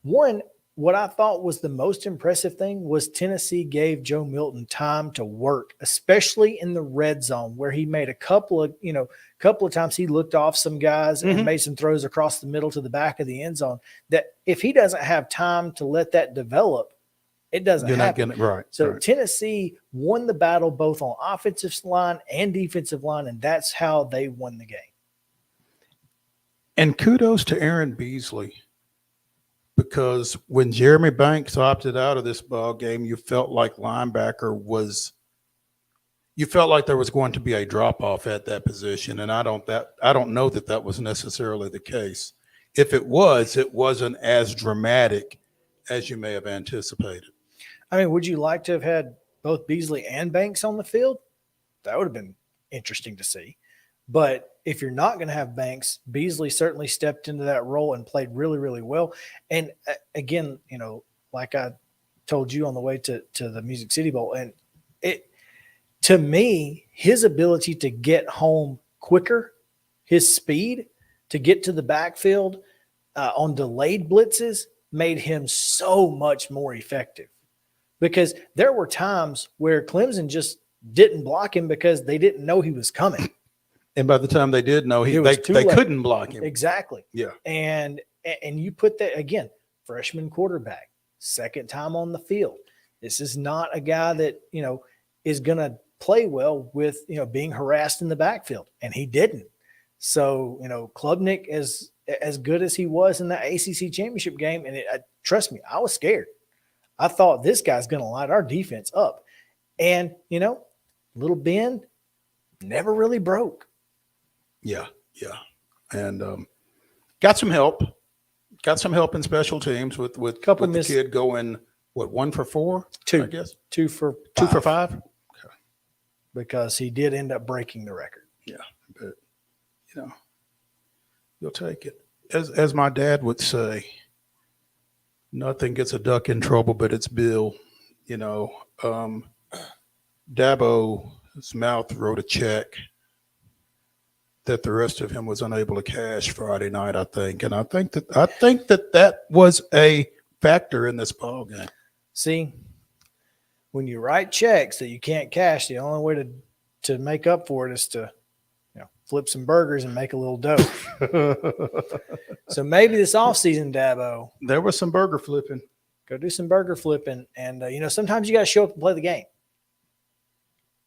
what I thought was the most impressive thing was Tennessee gave Joe Milton time to work, especially in the red zone, where he made a couple of times he looked off some guys and made some throws across the middle to the back of the end zone. That if he doesn't have time to let that develop, it doesn't happen. Right. So right. Tennessee won the battle both on offensive line and defensive line, and that's how they won the game. And kudos to Aaron Beasley, because when Jeremy Banks opted out of this ball game, you felt like there was going to be a drop off at that position, and I don't know that was necessarily the case. If it was, it wasn't as dramatic as you may have anticipated. I mean, would you like to have had both Beasley and Banks on the field? That would have been interesting to see. But if you're not going to have Banks, Beasley certainly stepped into that role and played really, really well. And again, like I told you on the way to the Music City Bowl, and to me, his ability to get home quicker, his speed to get to the backfield on delayed blitzes made him so much more effective. Because there were times where Clemson just didn't block him because they didn't know he was coming. And by the time they did know, they couldn't block him. Exactly. Yeah. And you put that, again, freshman quarterback, second time on the field. This is not a guy that, is going to play well with, being harassed in the backfield. And he didn't. So, Klubnik, as good as he was in that ACC championship game, and trust me, I was scared. I thought this guy's going to light our defense up. And, little Ben never really broke. Yeah. And got some help. Got some help in special teams with the kid going, 1 for 4? 2, I guess. 2 for 5. 2 for 5? Okay. Because he did end up breaking the record. Yeah, but, you'll take it. As my dad would say, nothing gets a duck in trouble, but it's Bill. Dabo's mouth wrote a check that the rest of him was unable to cash Friday night, I think. And I think that was a factor in this ball game. See, when you write checks that you can't cash, the only way to make up for it is to flip some burgers and make a little dough. So maybe this offseason, Dabo, there was some burger flipping. Go do some burger flipping. And, sometimes you got to show up and play the game.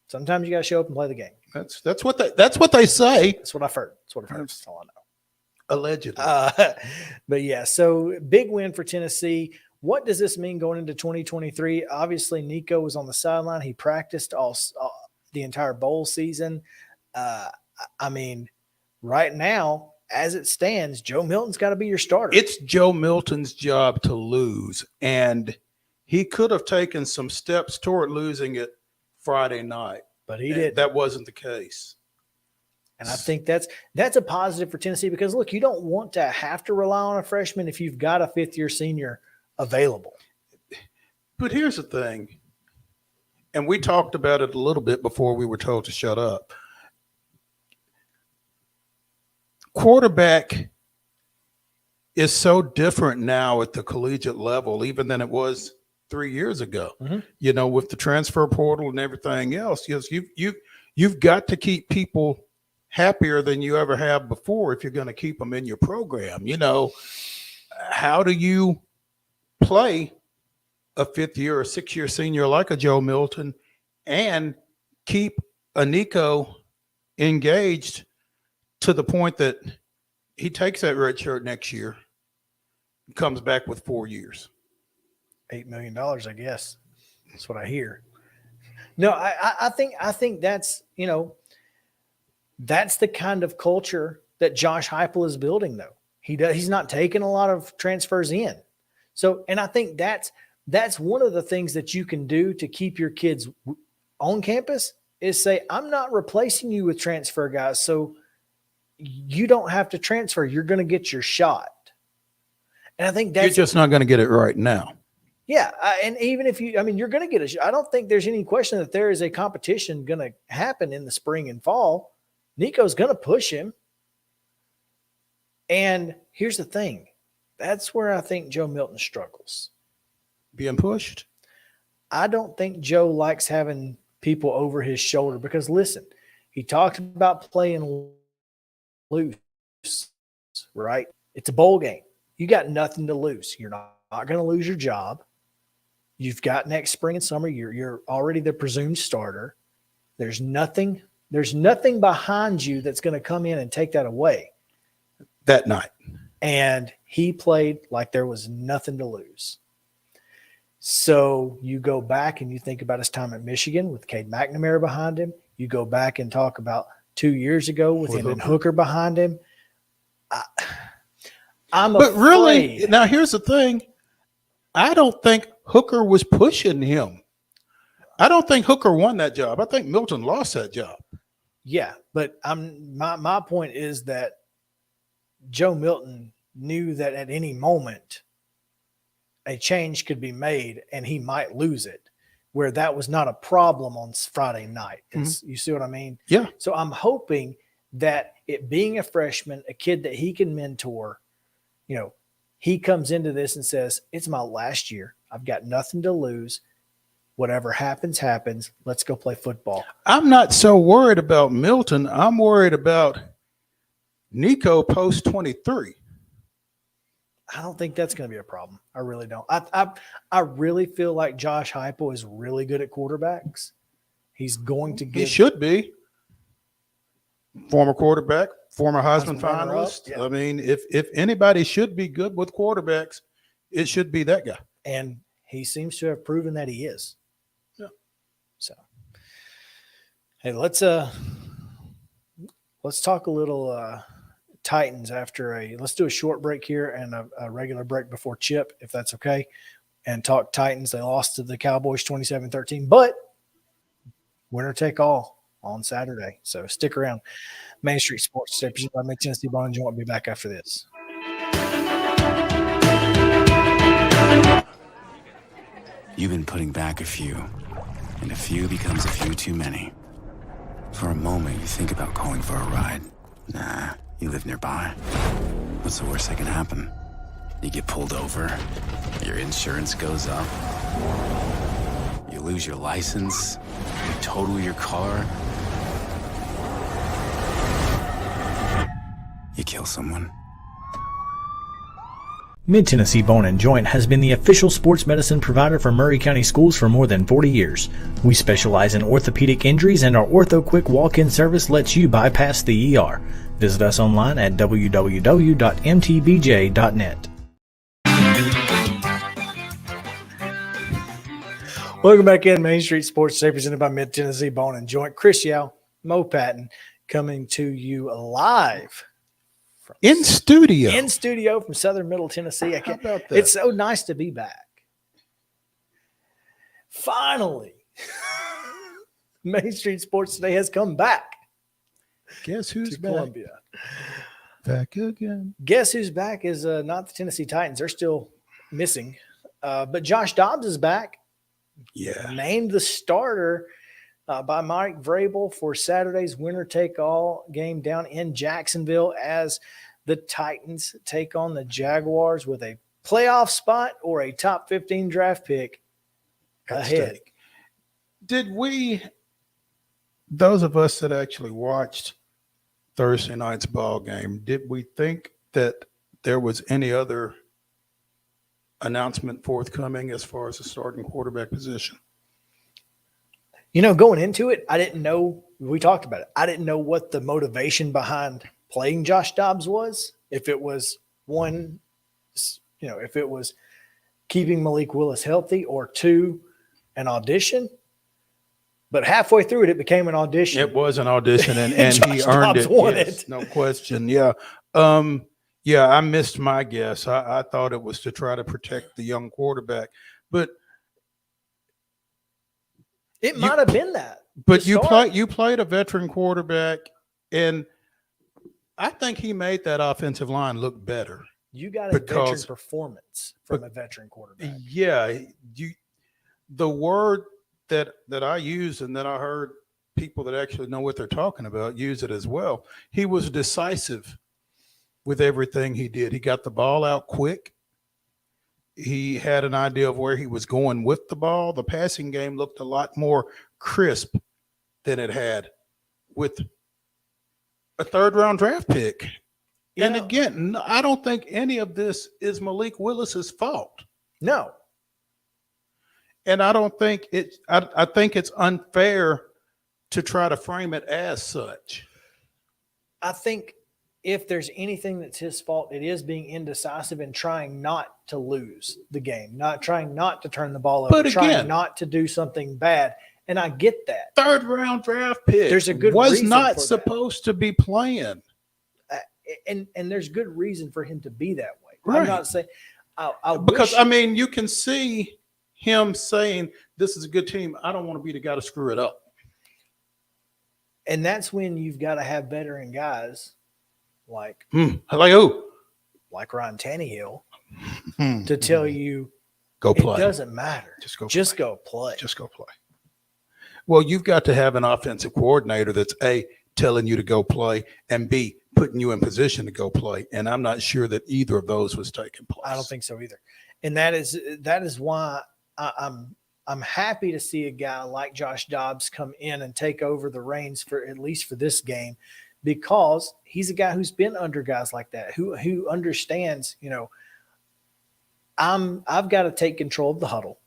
Sometimes you got to show up and play the game. That's what they say. That's what I've heard. That's all I know. Allegedly. But yeah, so big win for Tennessee. What does this mean going into 2023? Obviously, Nico was on the sideline. He practiced all the entire bowl season. I mean, right now, as it stands, Joe Milton's got to be your starter. It's Joe Milton's job to lose, and he could have taken some steps toward losing it Friday night, but he didn't. That wasn't the case. And I think that's a positive for Tennessee because, look, you don't want to have to rely on a freshman if you've got a fifth-year senior available. But here's the thing, and we talked about it a little bit before we were told to shut up. Quarterback is so different now at the collegiate level, even than it was 3 years ago. Mm-hmm. With the transfer portal and everything else, yes, you've got to keep people happier than you ever have before if you're going to keep them in your program. How do you play a fifth-year or sixth-year senior like a Joe Milton and keep a Nico engaged to the point that he takes that red shirt next year, comes back with 4 years? $8 million, I guess. That's what I hear. No, I think that's, that's the kind of culture that Josh Heupel is building, though. He's not taking a lot of transfers in. So, and I think that's one of the things that you can do to keep your kids on campus is say, I'm not replacing you with transfer guys, so you don't have to transfer. You're going to get your shot. And I think that's You're just not going to get it right now. Yeah, and even if you're going to get a shot. I don't think there's any question that there is a competition going to happen in the spring and fall. Nico's going to push him. And here's the thing. That's where I think Joe Milton struggles. Being pushed? I don't think Joe likes having people over his shoulder because, listen, he talked about playing loose, right? It's a bowl game. You got nothing to lose. You're not going to lose your job. You've got next spring and summer. You're already the presumed starter. There's nothing behind you that's going to come in and take that away. That night. And he played like there was nothing to lose. So you go back and you think about his time at Michigan with Cade McNamara behind him. You go back and talk about 2 years ago with him and Hooker behind him. But really, now here's the thing. I don't think Hooker was pushing him. I don't think Hooker won that job. I think Milton lost that job. Yeah, but my point is that Joe Milton knew that at any moment a change could be made and he might lose it, where that was not a problem on Friday night. You see what I mean? Yeah. So I'm hoping that it being a freshman, a kid that he can mentor, he comes into this and says, it's my last year. I've got nothing to lose. Whatever happens, happens. Let's go play football. I'm not so worried about Milton. I'm worried about Nico post 23. I don't think that's going to be a problem. I really don't. I really feel like Josh Heupel is really good at quarterbacks. He's going to get. He should be. Former quarterback, former Heisman finalist. Yeah. I mean, if anybody should be good with quarterbacks, it should be that guy. And he seems to have proven that he is. Yeah. So, hey, let's talk a little Titans let's do a short break here and a regular break before Chip, if that's okay, and talk Titans. They lost to the Cowboys 27-13, but winner take all on Saturday. So stick around. Main Street Sports, represented by Mid-Tennessee Bone and Joint. We'll be back after this. You've been putting back a few, and a few becomes a few too many. For a moment, you think about calling for a ride. Nah, you live nearby. What's the worst that can happen? You get pulled over, your insurance goes up, you lose your license, you total your car, you kill someone. Mid-Tennessee Bone and Joint has been the official sports medicine provider for Murray County Schools for more than 40 years. We specialize in orthopedic injuries, and our Ortho Quick walk-in service lets you bypass the ER. Visit us online at www.mtbj.net. Welcome back in. Main Street Sports, represented by Mid-Tennessee Bone and Joint. Chris Yow, Mo Patton, coming to you live. In studio from Southern Middle Tennessee. How about that? It's so nice to be back. Finally, Main Street Sports Today has come back. Guess who's to back? Columbia. Back again. Guess who's back is not the Tennessee Titans. They're still missing. But Josh Dobbs is back. Yeah. Named the starter by Mike Vrabel for Saturday's winner-take-all game down in Jacksonville as the Titans take on the Jaguars with a playoff spot or a top 15 draft pick ahead. Did those of us that actually watched Thursday night's ball game, did we think that there was any other announcement forthcoming as far as the starting quarterback position? Going into it, I didn't know. We talked about it. I didn't know what the motivation behind playing Josh Dobbs was. If it was if it was keeping Malik Willis healthy, or two, an audition. But halfway through it became an audition. It was an audition, and he Josh earned Dobbs it. won Yes, it. no question. Yeah. Yeah, I missed my guess. I thought it was to try to protect the young quarterback, but It might have been that. But to you start. played a veteran quarterback, and I think he made that offensive line look better. You got a veteran performance from a veteran quarterback. Yeah, the word that I use and that I heard people that actually know what they're talking about use it as well. He was decisive with everything he did. He got the ball out quick. He had an idea of where he was going with the ball. The passing game looked a lot more crisp than it had with a third-round draft pick. And again, I don't think any of this is Malik Willis's fault. No. And I don't think I think it's unfair to try to frame it as such. I think if there's anything that's his fault, it is being indecisive and trying not to lose the game, trying not to turn the ball over, But trying again, not to do something bad. And I get that. Third-round draft pick. There's a good was reason not for supposed to be playing. And there's good reason for him to be that way. Right. I'm not saying Because you can see him saying, "This is a good team. I don't want to be the guy to screw it up." And that's when you've got to have veteran guys like Like who? Like Ryan Tannehill to tell you, go play. It doesn't matter. Just go play. Just go play. Well, you've got to have an offensive coordinator that's A, telling you to go play, and B, putting you in position to go play. And I'm not sure that either of those was taking place. I don't think so either. And that is why I'm happy to see a guy like Josh Dobbs come in and take over the reins for at least for this game, because he's a guy who's been under guys like that, who understands, I've got to take control of the huddle.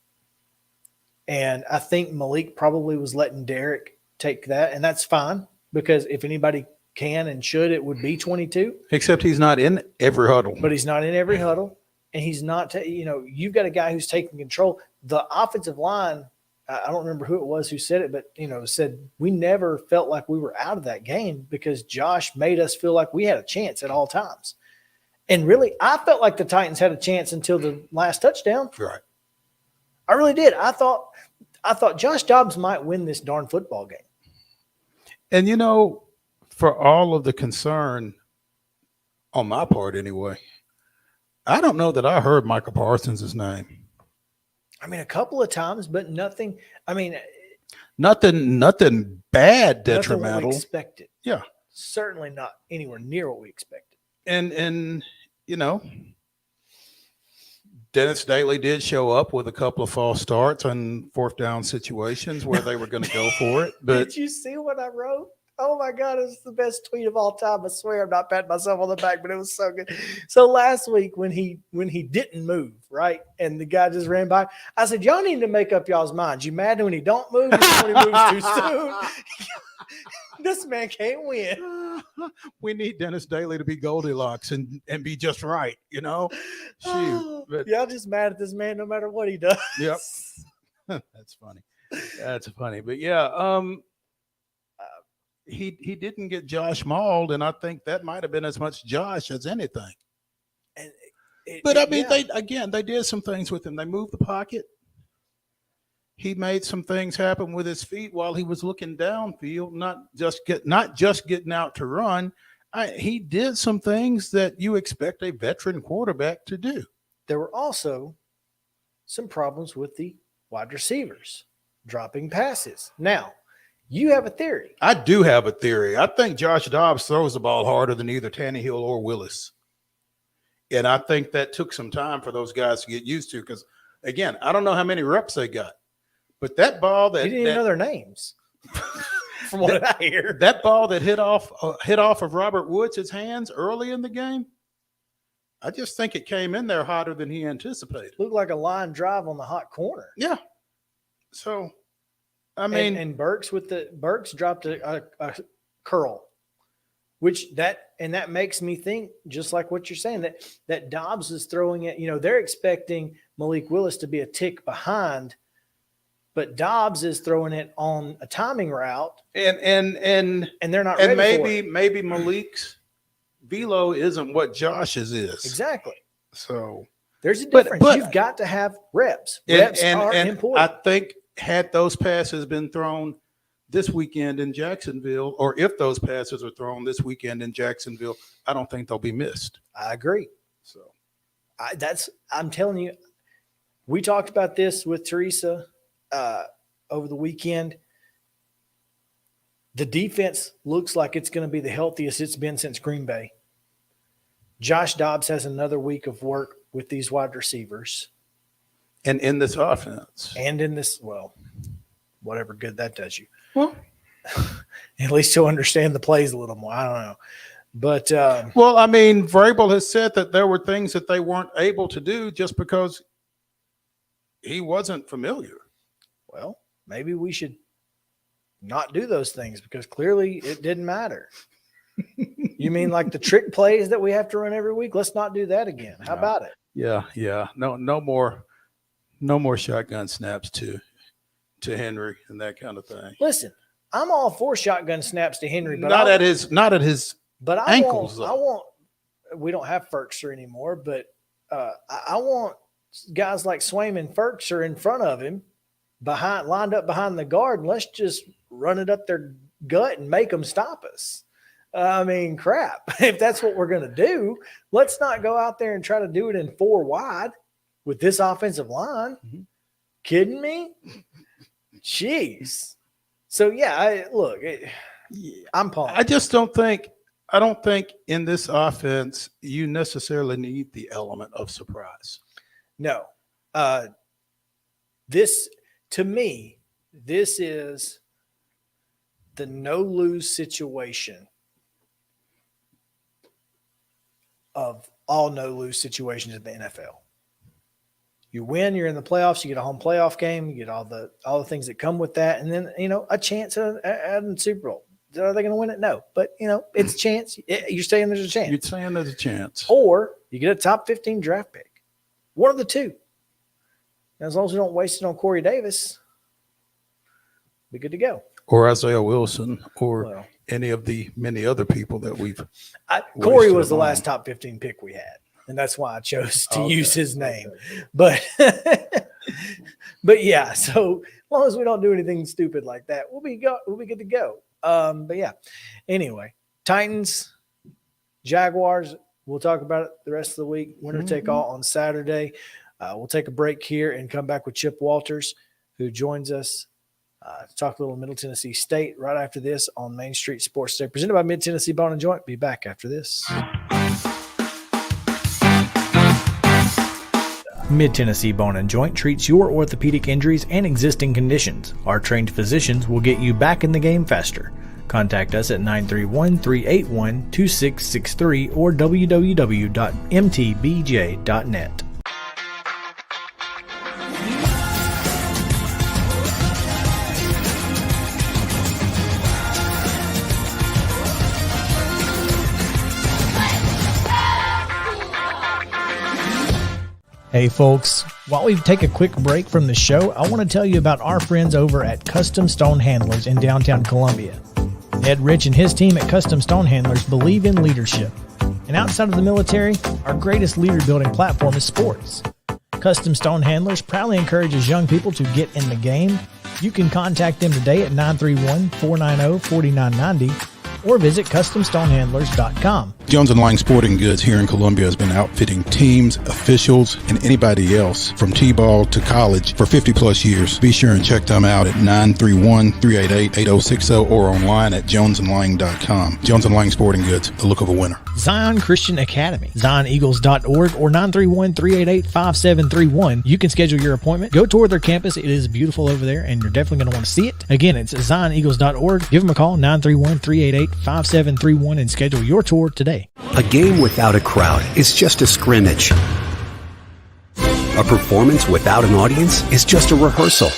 And I think Malik probably was letting Derek take that, and that's fine, because if anybody can and should, it would be 22. Except he's not in every huddle. But he's not in every huddle, and he's not. You've got a guy who's taking control. The offensive line, I don't remember who it was who said it, but said we never felt like we were out of that game because Josh made us feel like we had a chance at all times. And really, I felt like the Titans had a chance until the last touchdown. Right. I really did. I thought Josh Dobbs might win this darn football game. And for all of the concern on my part anyway, I don't know that I heard Michael Parsons' name. I mean, a couple of times, but nothing. I mean, nothing bad, detrimental. Nothing what we expected. Yeah. Certainly not anywhere near what we expected. And Dennis Daly did show up with a couple of false starts on fourth down situations where they were going to go for it. But did you see what I wrote? Oh my God, it was the best tweet of all time. I swear I'm not patting myself on the back, but it was so good. So last week when he didn't move, right, and the guy just ran by, I said, y'all need to make up y'all's minds. You mad when he don't move or when he moves too soon? This man can't win. We need Dennis Daly to be Goldilocks and be just right, Shoot. But, y'all just mad at this man no matter what he does. Yep. That's funny. That's funny. But yeah, he didn't get Josh mauled, and I think that might have been as much Josh as anything. They did some things with him. They moved the pocket. He made some things happen with his feet while he was looking downfield, not just getting out to run. He did some things that you expect a veteran quarterback to do. There were also some problems with the wide receivers dropping passes. Now, you have a theory. I do have a theory. I think Josh Dobbs throws the ball harder than either Tannehill or Willis. And I think that took some time for those guys to get used to, because, again, I don't know how many reps they got. But that ball that – you didn't even know their names from what I hear. That ball that hit off of Robert Woods' hands early in the game, I just think it came in there hotter than he anticipated. Looked like a line drive on the hot corner. Yeah. So, I mean – And Burks dropped a curl, that makes me think, just like what you're saying, that Dobbs is throwing it. They're expecting Malik Willis to be a tick behind but Dobbs is throwing it on a timing route, and they're not and ready for it. maybe Malik's velo isn't what Josh's is. Exactly. So there's a difference. But you've got to have reps. Reps are important. I think had those passes been thrown this weekend in Jacksonville, or if those passes are thrown this weekend in Jacksonville, I don't think they'll be missed. I agree. So I'm telling you, we talked about this with Teresa over the weekend. The defense looks like it's going to be the healthiest it's been since Green Bay. Josh Dobbs has another week of work with these wide receivers. And in this offense. And in this, well, whatever good that does you. Well, at least you'll understand the plays a little more. I don't know. But well, I mean, Vrabel has said that there were things that they weren't able to do just because he wasn't familiar. Well, maybe we should not do those things because clearly it didn't matter. You mean like the trick plays that we have to run every week? Let's not do that again. How about it? Yeah. No more shotgun snaps to Henry and that kind of thing. Listen, I'm all for shotgun snaps to Henry, but not at his but ankles. I want we don't have Ferkser anymore, but I want guys like Swaim and Ferkser in front of him, lined up behind the guard, and let's just run it up their gut and make them stop us. I mean, crap. If that's what we're going to do, let's not go out there and try to do it in 4 wide with this offensive line. Mm-hmm. Kidding me? Jeez. So, yeah, I'm pumped. I don't think in this offense you necessarily need the element of surprise. No. To me, this is the no-lose situation of all no-lose situations in the NFL. You win, you're in the playoffs, you get a home playoff game, you get all the things that come with that, and then, a chance at the Super Bowl. Are they going to win it? No. But, it's a chance. You're saying there's a chance. You're saying there's a chance. Or you get a top 15 draft pick. One of the two. And as long as we don't waste it on Corey Davis, be good to go. Or Isaiah Wilson, or any of the many other people that we've Corey was the last top 15 pick we had. And that's why I chose to use his name. But yeah, so as long as we don't do anything stupid like that, we'll be good to go. But yeah, anyway, Titans, Jaguars, we'll talk about it the rest of the week. Winner take all on Saturday. We'll take a break here and come back with Chip Walters, who joins us to talk a little Middle Tennessee State right after this on Main Street Sports Day, presented by Mid-Tennessee Bone and Joint. Be back after this. Mid-Tennessee Bone and Joint treats your orthopedic injuries and existing conditions. Our trained physicians will get you back in the game faster. Contact us at 931-381-2663 or www.mtbj.net. Hey folks, while we take a quick break from the show, I want to tell you about our friends over at Custom Stone Handlers in downtown Columbia. Ed Rich and his team at Custom Stone Handlers believe in leadership. And outside of the military, our greatest leader building platform is sports. Custom Stone Handlers proudly encourages young people to get in the game. You can contact them today at 931-490-4990 or visit CustomStonehandlers.com. Jones & Lang Sporting Goods here in Columbia has been outfitting teams, officials, and anybody else from T-ball to college for 50-plus years. Be sure and check them out at 931-388-8060 or online at jonesandlang.com. Jones & Lang Sporting Goods, the look of a winner. Zion Christian Academy, ZionEagles.org or 931-388-5731. You can schedule your appointment. Go tour their campus. It is beautiful over there, and you're definitely going to want to see it. Again, it's ZionEagles.org. Give them a call, 931-388-5731, and schedule your tour today. A game without a crowd is just a scrimmage. A performance without an audience is just a rehearsal.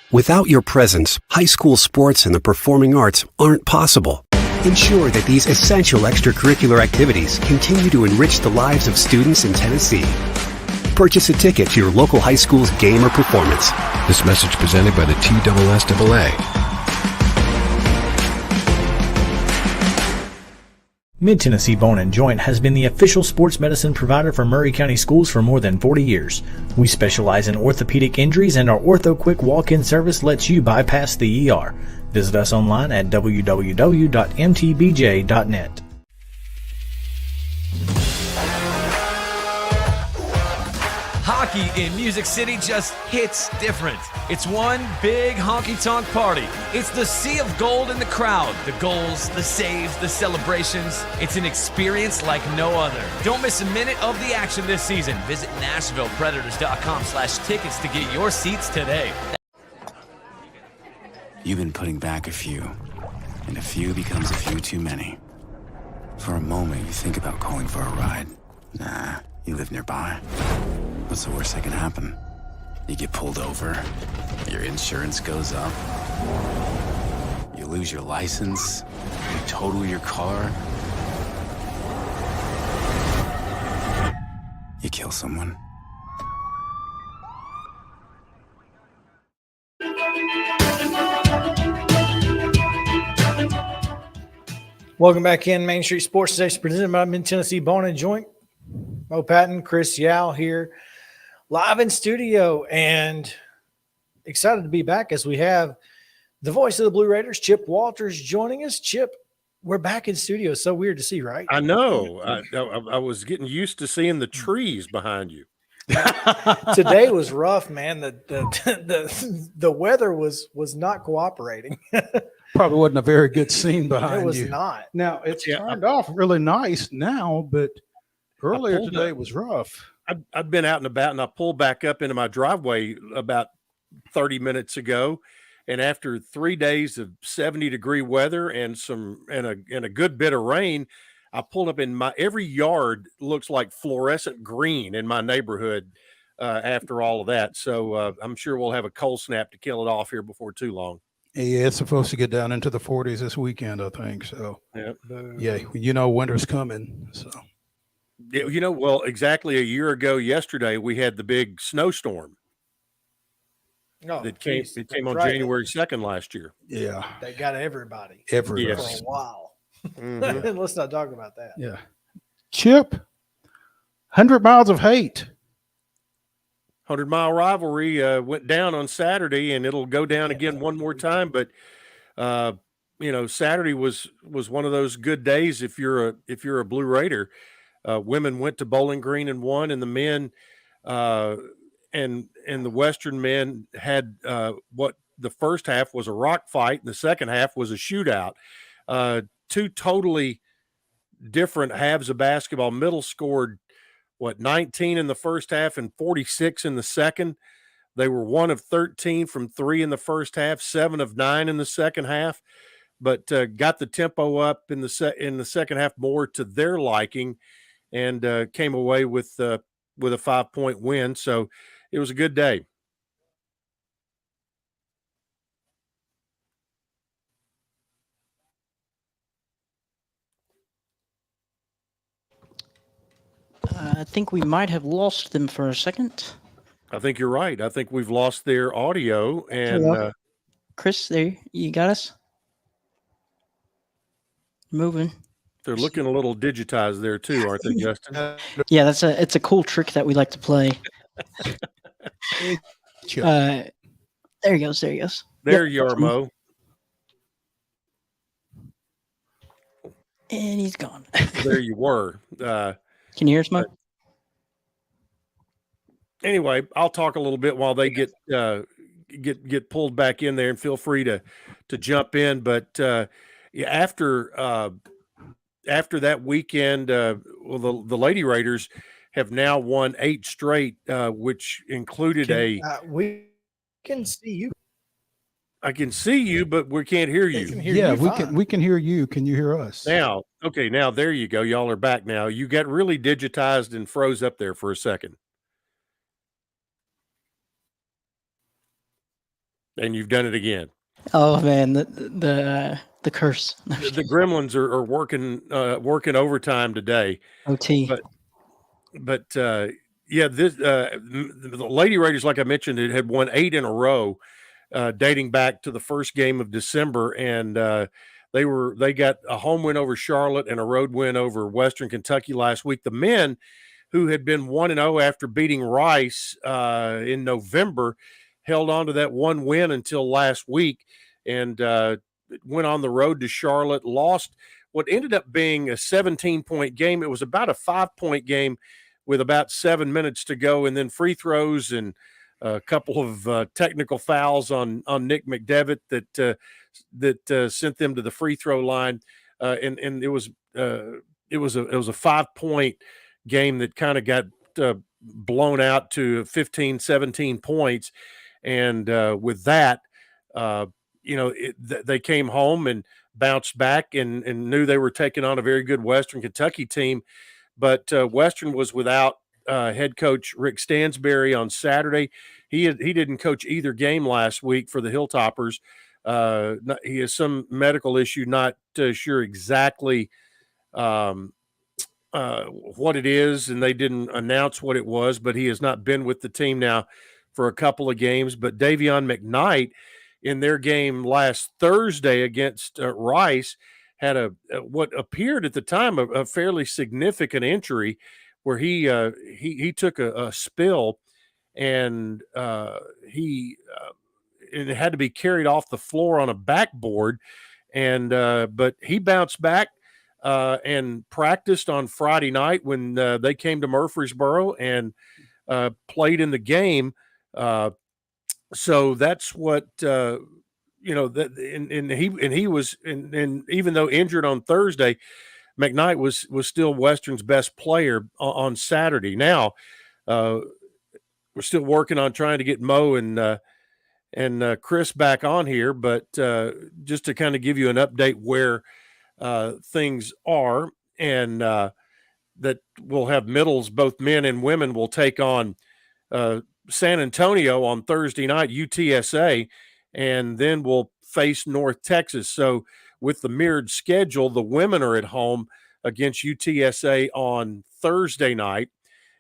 Without your presence, high school sports and the performing arts aren't possible. Ensure that these essential extracurricular activities continue to enrich the lives of students in Tennessee. Purchase a ticket to your local high school's game or performance. This message presented by the TSSAA. Mid-Tennessee Bone & Joint has been the official sports medicine provider for Maury County Schools for more than 40 years. We specialize in orthopedic injuries, and our Ortho Quick walk-in service lets you bypass the ER. Visit us online at www.mtbj.net. Hockey in Music City just hits different. It's one big honky-tonk party. It's the sea of gold in the crowd. The goals, the saves, the celebrations. It's an experience like no other. Don't miss a minute of the action this season. Visit NashvillePredators.com/tickets to get your seats today. You've been putting back a few, and a few becomes a few too many. For a moment, you think about calling for a ride. Nah, you live nearby. What's the worst that can happen? You get pulled over, your insurance goes up, you lose your license, you total your car, you kill someone. Welcome back in Main Street Sports Station, presented by Mid-Tennessee Bone & Joint. Mo Patton, Chris Yow here, live in studio, and excited to be back as we have the voice of the Blue Raiders, Chip Walters, joining us. Chip, we're back in studio. So weird to see, right? I know. I was getting used to seeing the trees behind you. Today was rough, man. The weather was not cooperating. Probably wasn't a very good scene behind you. It was not. Now, it's turned off really nice now, but earlier today was rough. I've been out and about, and I pulled back up into my driveway about 30 minutes ago. And after 3 days of 70-degree weather and a good bit of rain, I pulled up in every yard looks like fluorescent green in my neighborhood after all of that. So I'm sure we'll have a cold snap to kill it off here before too long. Yeah, it's supposed to get down into the 40s this weekend, I think. So, yeah, winter's coming. So, yeah, well, exactly a year ago yesterday, we had the big snowstorm. It came on January 2nd last year. Yeah. They got everybody. Everybody. For a while. Mm-hmm. Let's not talk about that. Yeah. Chip, 100 miles of hate. 100-mile rivalry went down on Saturday, and it'll go down again one more time. But Saturday was one of those good days if you're a Blue Raider. Women went to Bowling Green and won, and the men and the Western men had what the first half was a rock fight, and the second half was a shootout. Two totally different halves of basketball. Middle scored 19 in the first half and 46 in the second. They were 1 of 13 from 3 in the first half, 7 of 9 in the second half, but got the tempo up in the second half more to their liking, and came away with a 5-point win. So it was a good day. I think we might have lost them for a second. I think you're right. I think we've lost their audio. And Chris, there, you got us? Moving. They're looking a little digitized there too, aren't they, Justin? Yeah, it's a cool trick that we like to play. There he goes. There he goes. There you are, Mo. And he's gone. There you were. Can you hear us, Mo? Anyway, I'll talk a little bit while they get pulled back in there, and feel free to jump in. But after that weekend, the Lady Raiders have now won 8 straight, which included we can see you. I can see you, but we can't hear you. We can hear you. Can you hear us? Now, okay, now there you go. Y'all are back now. You got really digitized and froze up there for a second. And you've done it again. Oh man, the curse. The gremlins are working overtime today. OT. But Yeah, the Lady Raiders, like I mentioned, it had won 8 in a row, dating back to the first game of December, and they got a home win over Charlotte and a road win over Western Kentucky last week. The men, who had been 1-0 after beating Rice in November, held on to that one win until last week, and went on the road to Charlotte, lost what ended up being a 17-point game. It was about a 5-point game with about 7 minutes to go, and then free throws and a couple of technical fouls on Nick McDevitt that sent them to the free throw line, and it was a 5-point game that kind of got blown out to 15, 17 points, and with that, they came home and bounced back and knew they were taking on a very good Western Kentucky team. But Western was without head coach Rick Stansberry on Saturday. He didn't coach either game last week for the Hilltoppers. He has some medical issue, not sure exactly what it is, and they didn't announce what it was, but he has not been with the team now for a couple of games. But Davion McKnight, in their game last Thursday against Rice, had what appeared at the time a fairly significant injury, where he took a spill, and it had to be carried off the floor on a backboard, and but he bounced back and practiced on Friday night when they came to Murfreesboro and played in the game. So that's what he was, and even though injured on Thursday, McKnight was still Western's best player on Saturday. Now we're still working on trying to get Mo and Chris back on here, but just to kind of give you an update where things are, and that we'll have middles, both men and women, will take on San Antonio on Thursday night, UTSA, and then we'll face North Texas. So with the mirrored schedule, the women are at home against UTSA on Thursday night,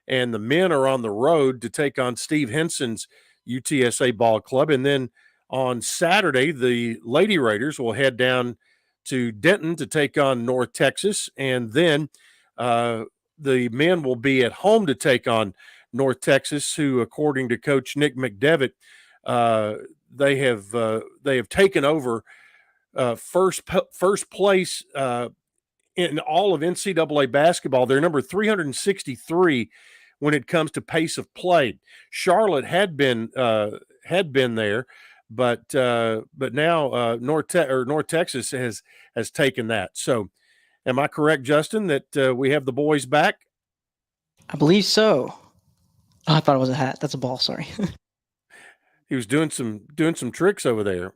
and the men are on the road to take on Steve Henson's UTSA ball club. And then on Saturday, the Lady Raiders will head down to Denton to take on North Texas, and then the men will be at home to take on North Texas, who, according to Coach Nick McDevitt, they have taken over first place in all of NCAA basketball. They're number 363 when it comes to pace of play. Charlotte had been there, but now North Texas has taken that. So, am I correct, Justin, that we have the boys back? I believe so. Oh, I thought it was a hat. That's a ball. Sorry. He was doing some tricks over there.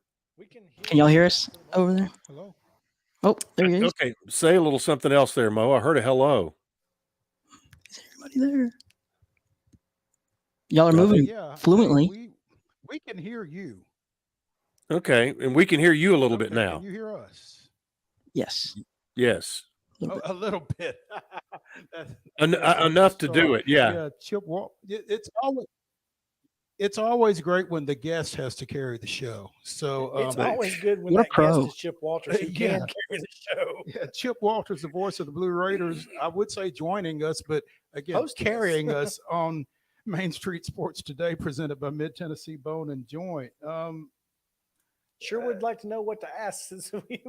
Can y'all hear us over there? Hello. Oh, there he is. Okay, say a little something else there, Mo. I heard a hello. Is everybody there? Y'all are moving fluently. We can hear you. Okay, and we can hear you a little bit now. Can you hear us? Yes. Yes. A little bit. Enough to do it. Yeah. Chip, it's always great when the guest has to carry the show. So it's always good when what that guest is Chip Walters, who Yeah. can carry the show. Yeah, Chip Walters, the voice of the Blue Raiders, I would say joining us, but again, Hosting us. carrying us on Main Street Sports Today, presented by Mid Tennessee Bone and Joint. Sure would like to know what to ask, since we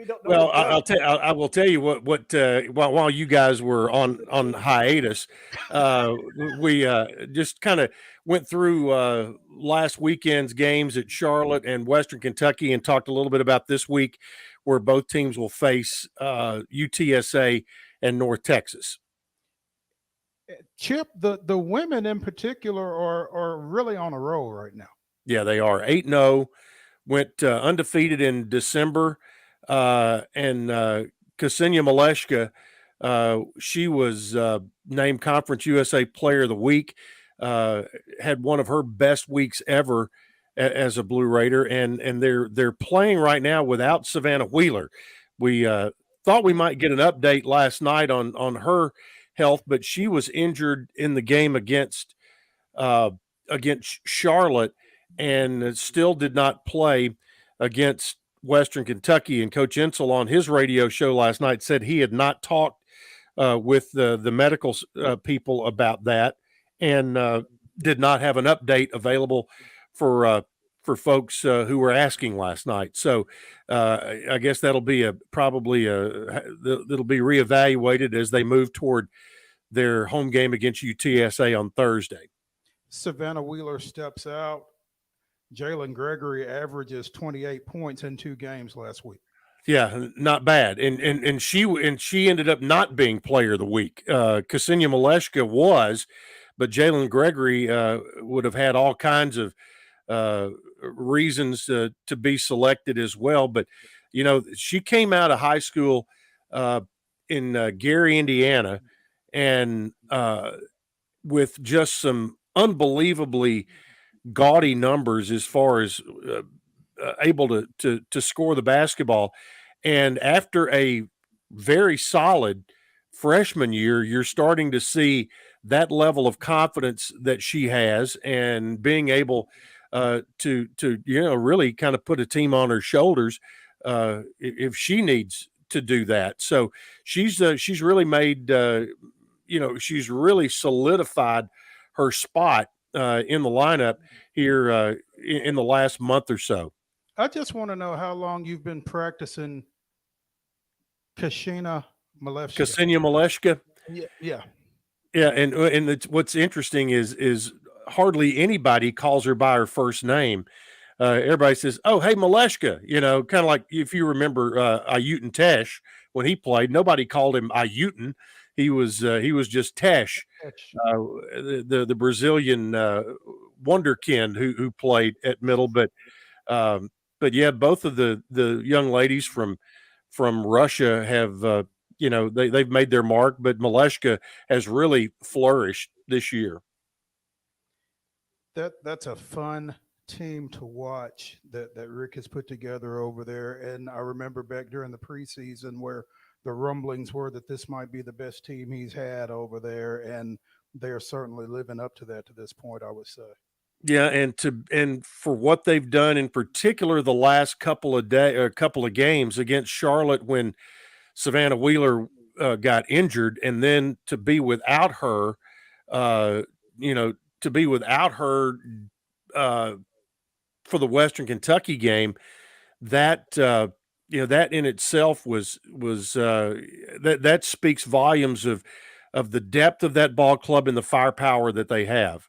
don't know. Well, I will tell you what while you guys were on hiatus, we just kind of went through last weekend's games at Charlotte and Western Kentucky, and talked a little bit about this week, where both teams will face UTSA and North Texas. Chip, the women in particular are really on a roll right now. Yeah, they are 8-0. Went undefeated in December, and Ksenia Maleshka, she was named Conference USA Player of the Week, had one of her best weeks ever as a Blue Raider, and they're playing right now without Savannah Wheeler. We thought we might get an update last night on her health, but she was injured in the game against Charlotte and still did not play against Western Kentucky. And Coach Insel on his radio show last night said he had not talked with the medical people about that and did not have an update available for folks who were asking last night. So I guess that'll be it'll be reevaluated as they move toward their home game against UTSA on Thursday. Savannah Wheeler steps out. Jalen Gregory averages 28 points in 2 games last week. Yeah, not bad. And she ended up not being player of the week. Ksenia Maleshka was, but Jalen Gregory would have had all kinds of reasons to be selected as well. But, you know, she came out of high school in Gary, Indiana, and with just some unbelievably gaudy numbers as far as able to score the basketball. And after a very solid freshman year, you're starting to see that level of confidence that she has and being able to really kind of put a team on her shoulders if she needs to do that. So she's really made she's really solidified her spot in the lineup here in the last month or so. I just want to know how long you've been practicing Ksenia Maleshka. Yeah. And what's interesting is hardly anybody calls her by her first name. Everybody says, "Oh, hey, Maleshka." You know, kind of like if you remember Ayutin Tesh when he played, nobody called him Ayutin. He was just Tesh, the Brazilian wonderkind who played at middle. But yeah, both of the young ladies from Russia have they've made their mark. But Maleshka has really flourished this year. That's a fun team to watch that Rick has put together over there. And I remember back during the preseason where the rumblings were that this might be the best team he's had over there, and they're certainly living up to that to this point, I would say. Yeah, and for what they've done in particular the last couple of games against Charlotte when Savannah Wheeler got injured, and then to be without her, for the Western Kentucky game, that that in itself was that speaks volumes of the depth of that ball club and the firepower that they have.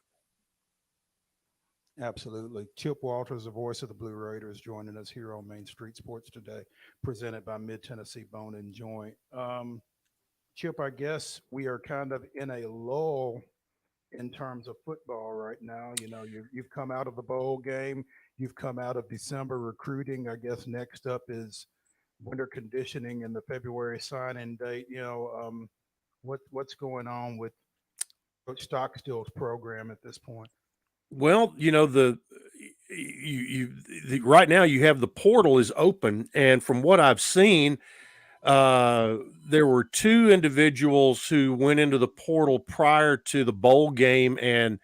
Absolutely. Chip Walters, the voice of the Blue Raiders, joining us here on Main Street Sports today, presented by Mid-Tennessee Bone and Joint. Chip, I guess we are kind of in a lull in terms of football right now. You know, you've come out of the bowl game. You've come out of December recruiting. I guess next up is winter conditioning and the February signing date. You know, what's going on with Coach Stockstill's program at this point? Well, you know, right now you have the portal is open, and from what I've seen, there were 2 individuals who went into the portal prior to the bowl game, and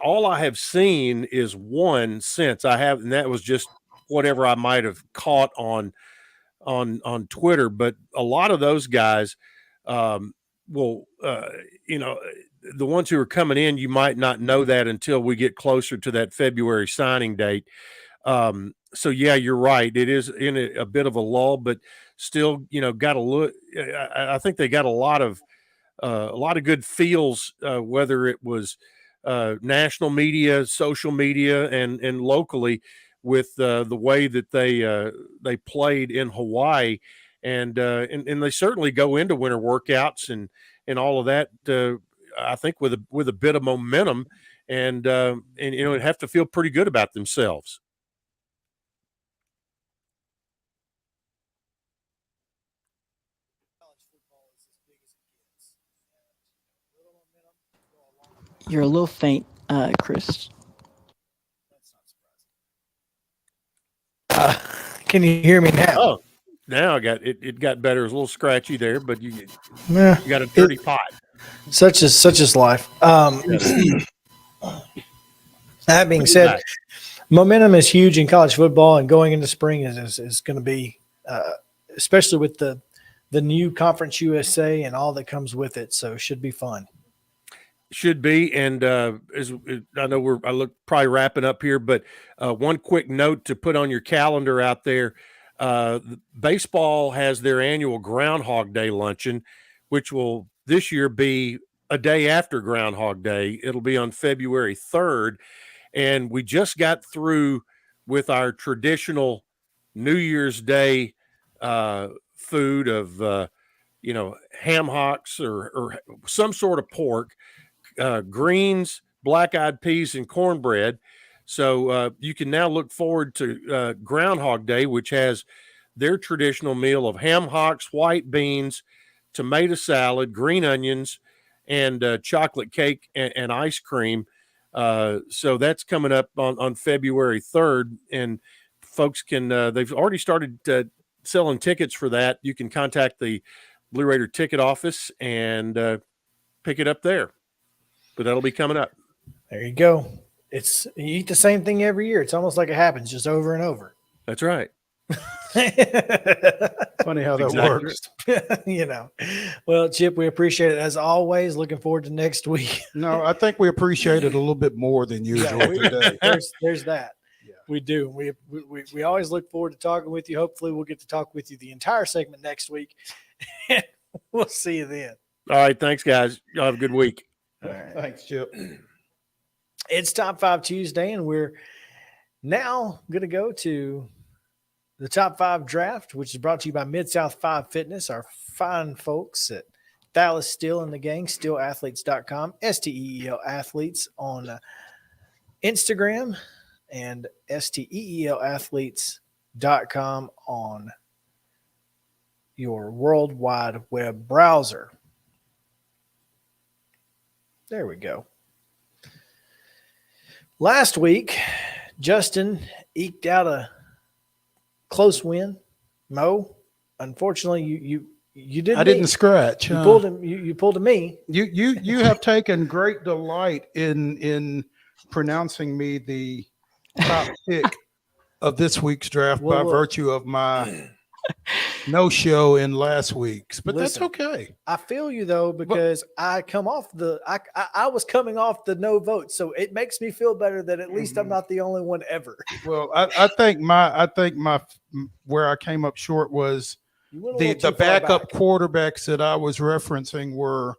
all I have seen is one since and that was just whatever I might have caught on Twitter. But a lot of those guys, the ones who are coming in, you might not know that until we get closer to that February signing date. So yeah, you're right. It is in a bit of a lull, but still, got to look. I think they got a lot of good feels, whether it was national media, social media, and locally with the way that they played in Hawaii, and they certainly go into winter workouts and all of that. I think with a bit of momentum, and have to feel pretty good about themselves. You're a little faint, Chris. Can you hear me now? Oh, now it got better. It was a little scratchy there, but you Yeah, got a dirty pot. Such is life. That being said, momentum is huge in college football, and going into spring is going to be, especially with the new Conference USA and all that comes with it. So it should be fun. Should be, and as I know, I look probably wrapping up here, but one quick note to put on your calendar out there: baseball has their annual Groundhog Day luncheon, which will this year be a day after Groundhog Day. It'll be on February 3rd, and we just got through with our traditional New Year's Day food of ham hocks or some sort of pork. Greens, black-eyed peas, and cornbread. So you can now look forward to Groundhog Day, which has their traditional meal of ham hocks, white beans, tomato salad, green onions, and chocolate cake and ice cream. So that's coming up on February 3rd, and folks can they've already started selling tickets for that. You can contact the Blue Raider ticket office and pick it up there. But that'll be coming up. There you go. You eat the same thing every year. It's almost like it happens just over and over. That's right. Funny how that works. Well, Chip, we appreciate it as always. Looking forward to next week. No, I think we appreciate it a little bit more than usual today. There's that. Yeah. We do. We always look forward to talking with you. Hopefully we'll get to talk with you the entire segment next week. We'll see you then. All right. Thanks, guys. Y'all have a good week. All right. Thanks, Chip. It's Top 5 Tuesday, and we're now going to go to the Top 5 draft, which is brought to you by Mid-South 5 Fitness, our fine folks at Dallas Steel and the gang, steelathletes.com, STEEL Athletes on Instagram, and STEELathletes.com on your World Wide Web browser. There we go. Last week, Justin eked out a close win. Mo, unfortunately, you didn't. I didn't scratch. You pulled him. You pulled a me. You have taken great delight in pronouncing me the top pick of this week's draft by virtue of my no-show in last week's, but listen, that's okay. I feel you though, because I was coming off the no vote, so it makes me feel better that at least I'm not the only one ever. Well, I think my where I came up short was the backup quarterbacks that I was referencing were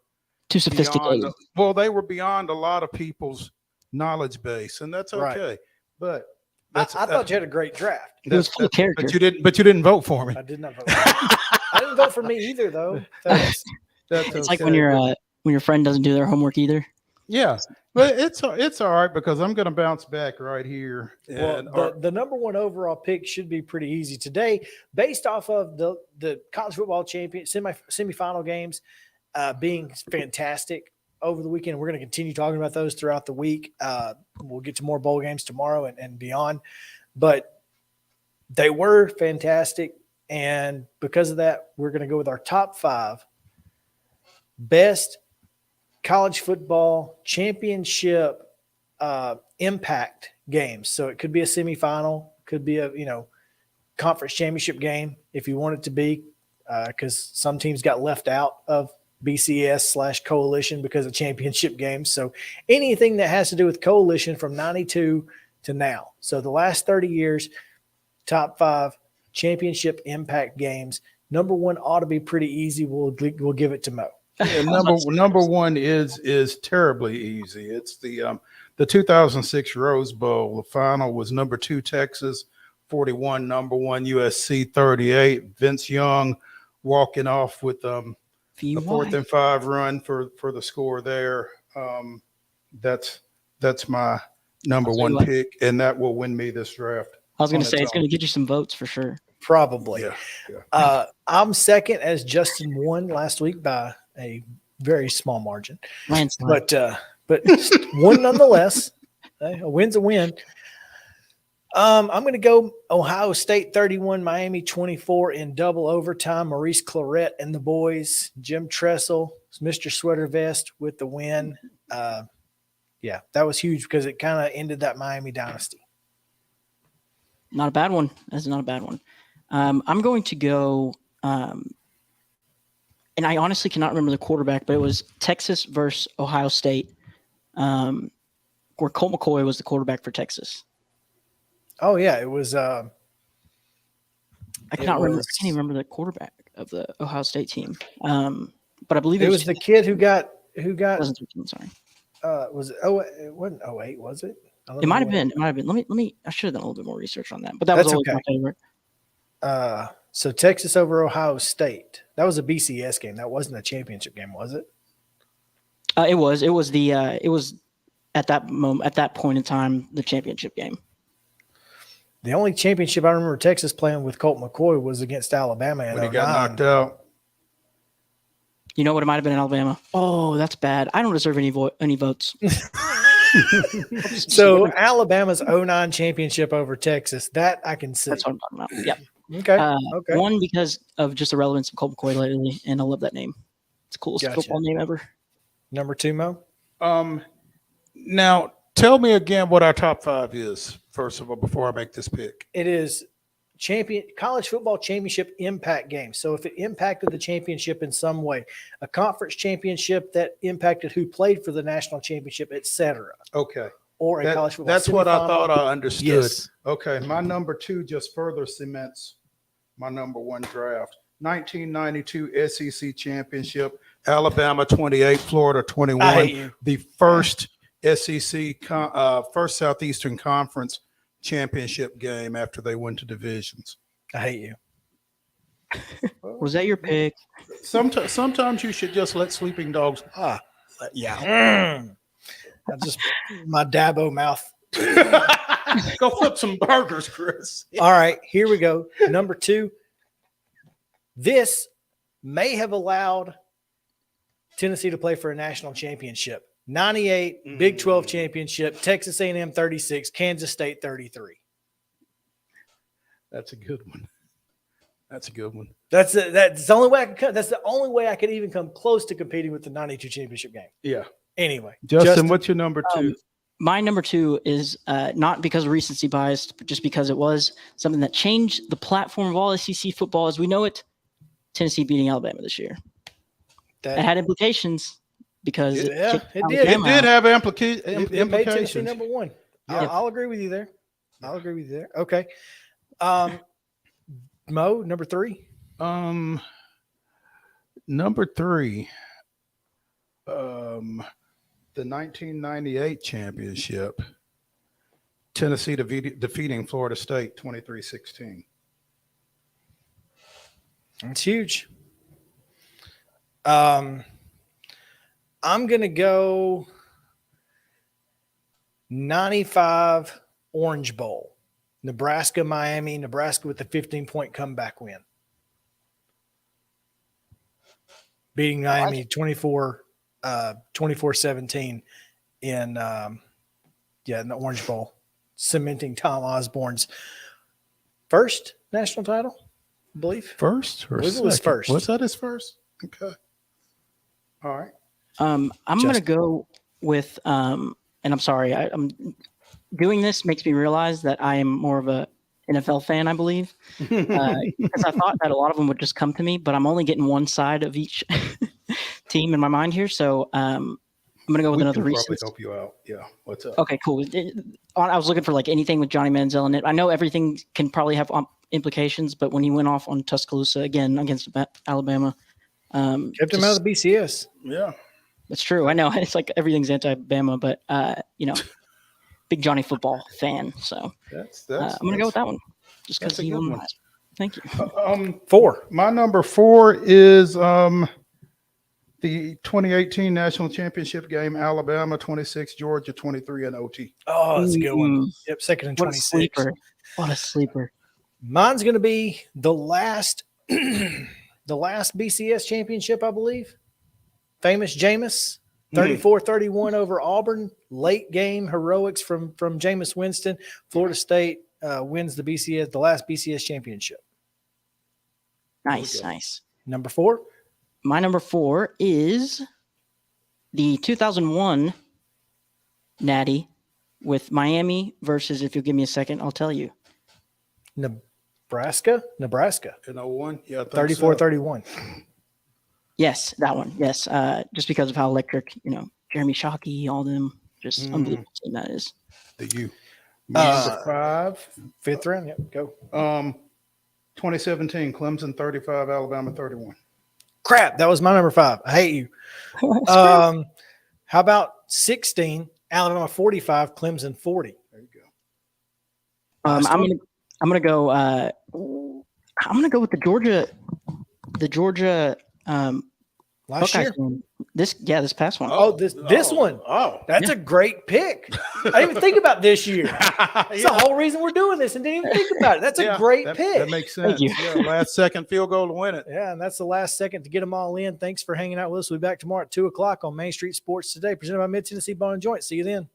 too sophisticated. They were beyond a lot of people's knowledge base, and that's okay. Right. But I thought you had a great draft. It was full of character. But you didn't vote for me. I did not vote. I didn't vote for me either, though. It's like when your friend doesn't do their homework either. Yeah, but it's all right because I'm going to bounce back right here. Well, the number one overall pick should be pretty easy today, based off of the college football champion semifinal games being fantastic over the weekend. We're going to continue talking about those throughout the week. We'll get to more bowl games tomorrow and beyond, but they were fantastic. And because of that, we're going to go with our top 5 best college football championship impact games. So it could be a semifinal, could be a conference championship game if you want it to be, because some teams got left out of BCS/coalition because of championship games. So anything that has to do with coalition from 92 to now. So the last 30 years, top 5 championship impact games. Number 1 ought to be pretty easy. We'll give it to Mo. Yeah, number one is terribly easy. It's the 2006 Rose Bowl. The final was number 2 Texas 41, number 1 USC 38. Vince Young walking off with a 4th and 5 run for the score there. That's my number 1 pick, and that will win me this draft. I was going to say it's going to get you some votes for sure. Probably. Yeah. I'm second, as Justin won last week by a very small margin, but one nonetheless. A win's a win. I'm going to go Ohio State 31, Miami 24 in double overtime. Maurice Clarett and the boys. Jim Tressel, Mr. Sweater Vest with the win. Yeah, that was huge because it kind of ended that Miami dynasty. Not a bad one. That's not a bad one. I'm going to go, and I honestly cannot remember the quarterback, but it was Texas versus Ohio State, where Colt McCoy was the quarterback for Texas. Oh yeah, it was. I cannot remember. I can't even remember the quarterback of the Ohio State team. But I believe it was the kid who got. Wasn't 13, sorry. Was it? Oh, it wasn't 08, was it? It might have been. It might have been. Let me. I should have done a little bit more research on that. But that was always my favorite. So Texas over Ohio State. That was a BCS game. That wasn't a championship game, was it? It was. It was the. It was at that moment. At that point in time, the championship game. The only championship I remember Texas playing with Colt McCoy was against Alabama. When he got knocked out. You know what? It might have been in Alabama. Oh, that's bad. I don't deserve any votes. So Alabama's 09 championship over Texas, that I can see. That's what I'm talking about. Yeah. Okay. Okay. One, because of just the relevance of Colt McCoy lately, and I love that name. It's the coolest football name ever. Number 2, Mo? Now, tell me again what our top 5 is, first of all, before I make this pick. It is college football championship impact game. So if it impacted the championship in some way, a conference championship that impacted who played for the national championship, etc. Okay. Or a college football. That's what I thought I understood. Yes. Okay. My number 2 just further cements my number 1 draft. 1992 SEC championship, Alabama 28, Florida 21. The first SEC, first Southeastern Conference championship game after they went to divisions. I hate you. Was that your pick? Sometimes you should just let sleeping dogs. Yeah. I just my Dabo mouth. Go flip some burgers, Chris. All right, here we go. Number 2. This may have allowed Tennessee to play for a national championship. 98 Big 12 championship, Texas A&M 36, Kansas State 33. That's a good one. That's a good one. That's the only way I can. That's the only way I could even come close to competing with the 92 championship game. Yeah. Anyway, Justin, what's your number 2? My number 2 is not because of recency bias, but just because it was something that changed the platform of all SEC football as we know it. Tennessee beating Alabama this year. That had implications because it did. It did have implications. It made Tennessee number 1. Yeah. I'll agree with you there. Okay. Mo, number 3. Number 3. The 1998 championship, Tennessee defeating Florida State 23-16. That's huge. I'm going to go 95 Orange Bowl. Nebraska, Miami, Nebraska with the 15-point comeback win. Beating Miami 24-17 in the Orange Bowl, cementing Tom Osborne's first national title, I believe. First or it was first. Was that his first? Okay. All right. I'm going to go with, and I'm sorry, I'm doing this makes me realize that I am more of a NFL fan, I believe, because I thought that a lot of them would just come to me, but I'm only getting one side of each team in my mind here. So I'm going to go with another recent. Probably help you out. Yeah. What's up? Okay, cool. I was looking for like anything with Johnny Manziel in it. I know everything can probably have implications, but when he went off on Tuscaloosa again against Alabama, kept him out of the BCS. Yeah, that's true. I know it's like everything's anti-Bama, but big Johnny football fan. So I'm going to go with that one just because he won. Thank you. 4. My number 4 is the 2018 national championship game, Alabama 26, Georgia 23 in OT. Oh, that's a good one. Yep, second and 26. What a sleeper. Mine's going to be the last BCS championship, I believe. Famous Jameis, 34-31 over Auburn. Late game heroics from Jameis Winston. Florida State wins the last BCS championship? Nice. Number 4? My number 4 is the 2001 Natty with Miami versus, if you'll give me a second, I'll tell you. Nebraska. In 01? Yeah, 34-31. Yes, that one. Yes. Just because of how electric, Jeremy Shockey, all them, just unbelievable team that is. The U. Number 5, 5th round. Yep, go. 2017, Clemson 35, Alabama 31. Crap, that was my number 5. I hate you. How about 16, Alabama 45, Clemson 40? There you go. I'm gonna go. I'm gonna go with the Georgia. Last Buckeyes year. game. This past one. Oh, this one. Oh, that's a great pick. I didn't even think about this year. That's the whole reason we're doing this, and didn't even think about it. That's a great pick. That makes sense. Thank you. Yeah, last second field goal to win it. Yeah, and that's the last second to get them all in. Thanks for hanging out with us. We'll be back tomorrow at 2:00 on Main Street Sports Today, presented by Mid-Tennessee Bone and Joint. See you then.